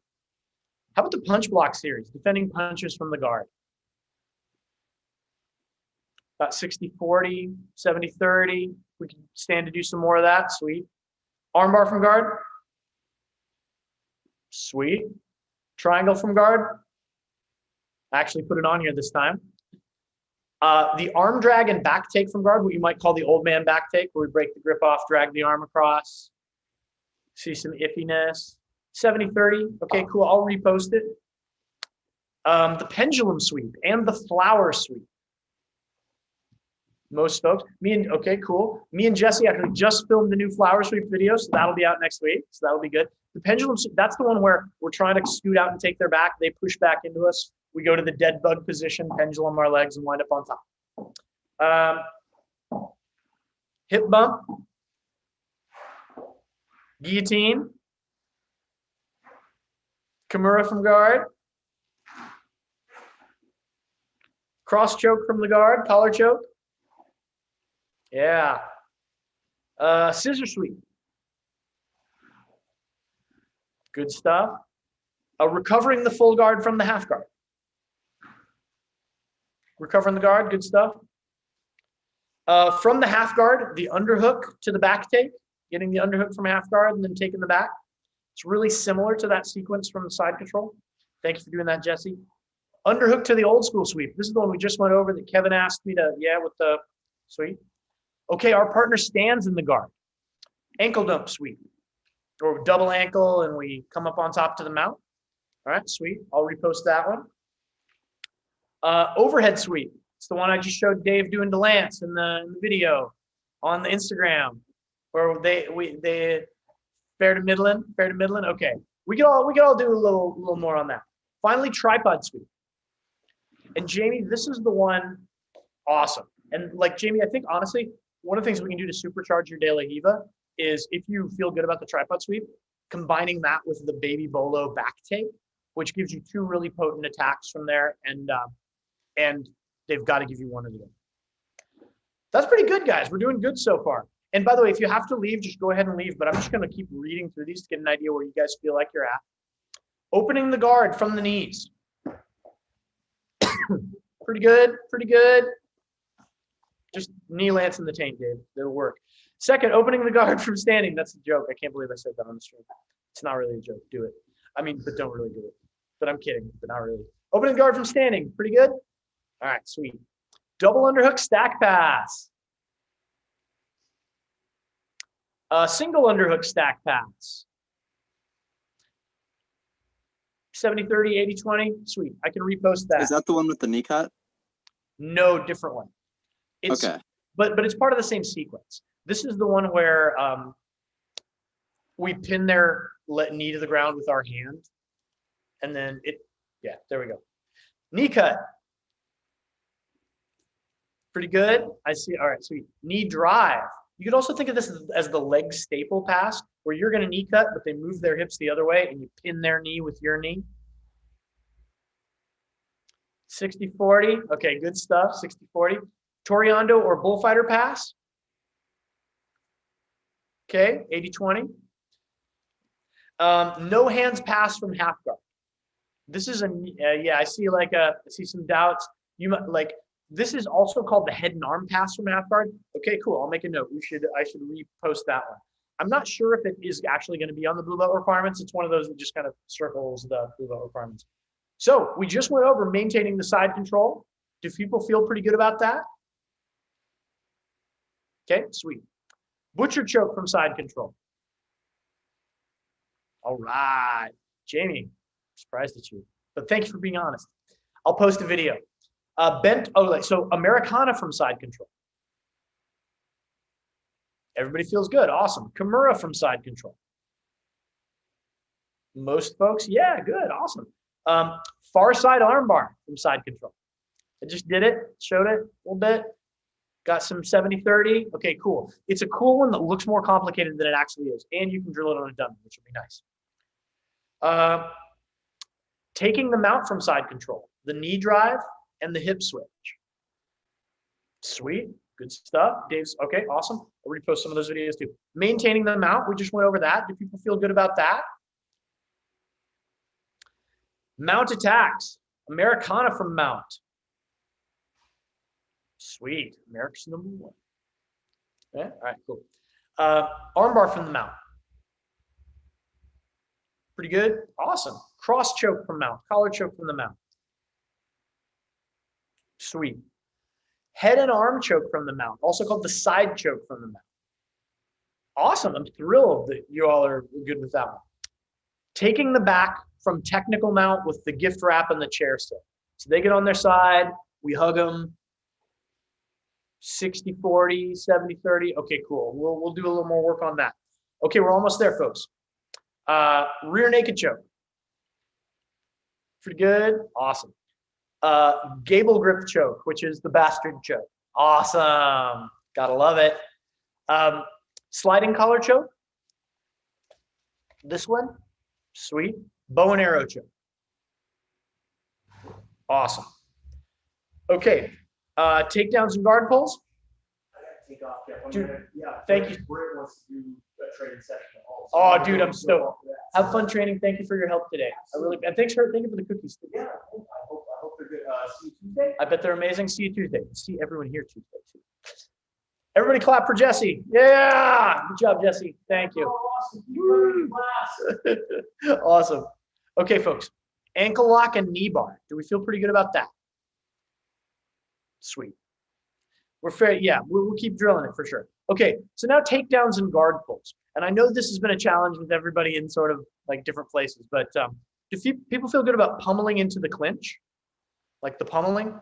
How about the punch block series, defending punches from the guard? About 60-40, 70-30. We can stand to do some more of that. Sweet. Armbar from guard. Sweet. Triangle from guard. I actually put it on here this time. The arm drag and back take from guard, what you might call the old man back take, where we break the grip off, drag the arm across. See some iffiness. 70-30. Okay, cool. I'll repost it. The pendulum sweep and the flower sweep. Most folks. Okay, cool. Me and Jesse actually just filmed the new flower sweep video, so that'll be out next week. So that'll be good. The pendulum, that's the one where we're trying to scoot out and take their back. They push back into us. We go to the dead bug position, pendulum our legs, and wind up on top. Hip bump. Guillotine. Kimura from guard. Cross choke from the guard, collar choke. Yeah. Scissor sweep. Good stuff. Recovering the full guard from the half guard. Recovering the guard, good stuff. From the half guard, the underhook to the back take, getting the underhook from half guard and then taking the back. It's really similar to that sequence from the side control. Thank you for doing that, Jesse. Underhook to the old school sweep. This is the one we just went over that Kevin asked me to, with the sweep. Okay, our partner stands in the guard. Ankle dump sweep. Or double ankle and we come up on top to the mount. All right, sweet. I'll repost that one. Overhead sweep. It's the one I just showed Dave doing to Lance in the video on the Instagram, where they fair to middling. Okay, we could all do a little more on that. Finally, tripod sweep. And Jamie, this is the one. Awesome. And like Jamie, I think honestly, one of the things we can do to supercharge your De La Riva is if you feel good about the tripod sweep, combining that with the baby bolo back take, which gives you two really potent attacks from there, and they've got to give you one of them. That's pretty good, guys. We're doing good so far. And by the way, if you have to leave, just go ahead and leave, but I'm just going to keep reading through these to get an idea where you guys feel like you're at. Opening the guard from the knees. Pretty good. Just knee lance in the tank, Dave. It'll work. Second, opening the guard from standing. That's a joke. I can't believe I said that on the stream. It's not really a joke. Do it. I mean, but don't really do it. But I'm kidding, but not really. Opening the guard from standing. Pretty good. All right, sweet. Double underhook stack pass. Single underhook stack pass. 70-30, 80-20. Sweet. I can repost that. Is that the one with the knee cut? No, different one. It's, okay. But it's part of the same sequence. This is the one where we pin their knee to the ground with our hand. And then there we go. Knee cut. Pretty good. I see. All right, sweet. Knee drive. You could also think of this as the leg staple pass, where you're going to knee cut, but they move their hips the other way and you pin their knee with your knee. 60-40. Okay, good stuff. 60-40. Toriando or bullfighter pass. Okay, 80-20. No hands pass from half guard. This is I see some doubts. You might this is also called the head and arm pass from half guard. Okay, cool. I'll make a note. I should repost that one. I'm not sure if it is actually going to be on the blue belt requirements. It's one of those that just kind of circles the blue belt requirements. So we just went over maintaining the side control. Do people feel pretty good about that? Okay, sweet. Butcher choke from side control. All right, Jamie, I'm surprised at you, but thank you for being honest. I'll post a video. So Americana from side control. Everybody feels good, awesome. Kimura from side control. Most folks, yeah, good, awesome. Far side armbar from side control. I just did it, showed it a little bit. Got some 70-30. Okay, cool. It's a cool one that looks more complicated than it actually is. And you can drill it on a dummy, which would be nice. Taking the mount from side control, the knee drive and the hip switch. Sweet, good stuff. Dave's, okay, awesome. I'll repost some of those videos too. Maintaining the mount, we just went over that. Do people feel good about that? Mount attacks, Americana from mount. Sweet, America's #1. Yeah, all right, cool. Armbar from the mount. Pretty good, awesome. Cross choke from mount, collar choke from the mount. Sweet. Head and arm choke from the mount, also called the side choke from the mount. Awesome, I'm thrilled that you all are good with that one. Taking the back from technical mount with the gift wrap and the chair sit. So they get on their side, we hug them. 60-40, 70-30. Okay, cool. We'll do a little more work on that. Okay, we're almost there, folks. Rear naked choke. Pretty good. Awesome. Gable grip choke, which is the bastard choke. Awesome. Gotta love it. Sliding collar choke. This one. Sweet. Bow and arrow choke. Awesome. Okay. Takedowns and guard pulls. Take off. Dude, yeah. thank you. Britt wants to do a training session also. Oh, dude, I'm stoked. Have fun training. Thank you for your help today. And thank you for the cookies. Yeah, I hope they're good. See you Tuesday. I bet they're amazing. See you Tuesday. See everyone here Tuesday too. Everybody clap for Jesse. Yeah. Good job, Jesse. Thank you. Oh, awesome. Awesome. Okay, folks. Ankle lock and knee bar. Do we feel pretty good about that? Sweet. We're fair. Yeah, we'll keep drilling it for sure. Okay, so now takedowns and guard pulls. And I know this has been a challenge with everybody in sort of like different places, but do people feel good about pummeling into the clinch? Like the pummeling?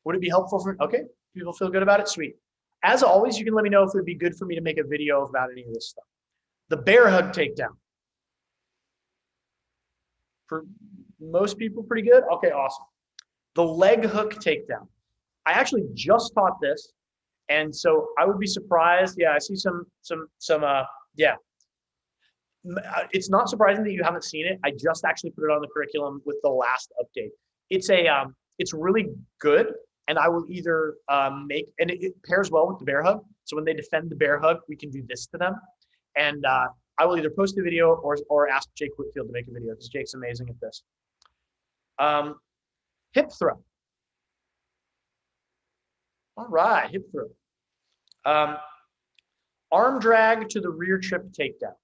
Would it be helpful for, okay, people feel good about it? Sweet. As always, you can let me know if it would be good for me to make a video about any of this stuff. The bear hug takedown. For most people, pretty good? Okay, awesome. The leg hook takedown. I actually just taught this, and so I would be surprised. Yeah, I see some. Yeah. It's not surprising that you haven't seen it. I just actually put it on the curriculum with the last update. It's really good, and I will either and it pairs well with the bear hug. So when they defend the bear hug, we can do this to them, and I will either post a video or ask Jake Whitfield to make a video because Jake's amazing at this. Hip throw. All right, hip throw. Arm drag to the rear trip takedown.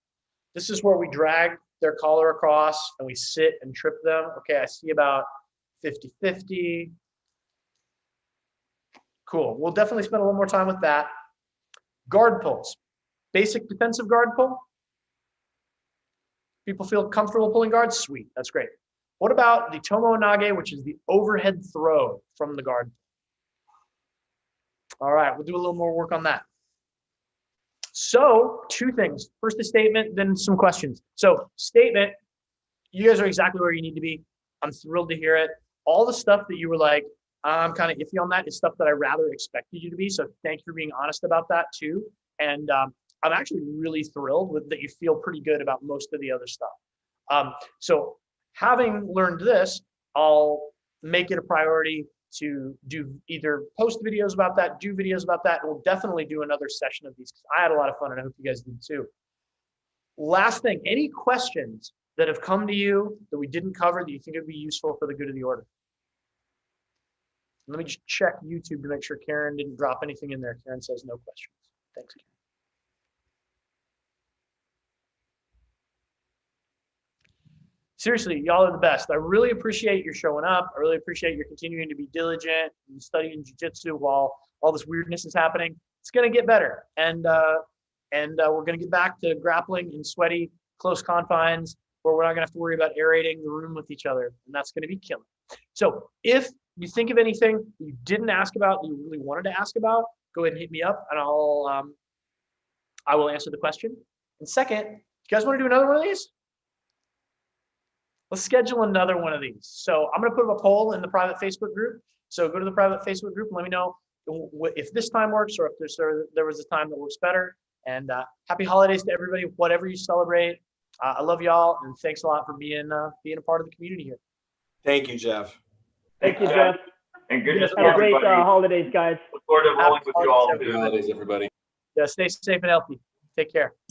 This is where we drag their collar across and we sit and trip them. Okay, I see about 50-50. Cool, we'll definitely spend a little more time with that. Guard pulls. Basic defensive guard pull. People feel comfortable pulling guards? Sweet, that's great. What about the Tomo Nage, which is the overhead throw from the guard? All right, we'll do a little more work on that. So, two things. First, a statement, then some questions. So, statement, you guys are exactly where you need to be. I'm thrilled to hear it. All the stuff that you were like, I'm kind of iffy on that is stuff that I rather expected you to be. So, thank you for being honest about that too. And I'm actually really thrilled with that you feel pretty good about most of the other stuff. So, having learned this, I'll make it a priority to do either post videos about that, do videos about that, and we'll definitely do another session of these because I had a lot of fun and I hope you guys did too. Last thing, any questions that have come to you that we didn't cover that you think would be useful for the good of the order? Let me just check YouTube to make sure Karen didn't drop anything in there. Karen says no questions. Thanks, Karen. Seriously, y'all are the best. I really appreciate your showing up. I really appreciate your continuing to be diligent and studying jiu-jitsu while all this weirdness is happening. It's going to get better. And we're going to get back to grappling in sweaty, close confines where we're not going to have to worry about aerating the room with each other. And that's going to be killing. So if you think of anything you didn't ask about that you really wanted to ask about, go ahead and hit me up and I will answer the question. And second, you guys want to do another one of these? Let's schedule another one of these. So I'm going to put up a poll in the private Facebook group. So go to the private Facebook group and let me know if this time works or if there was a time that works better. And happy holidays to everybody, whatever you celebrate. I love y'all and thanks a lot for being a part of the community here. Thank you, Jeff. Thank you, Jeff. And good Have to a great everybody. Holidays, guys. Look forward to rolling with you all. Happy holidays, everybody. Yeah, stay safe and healthy. Take care.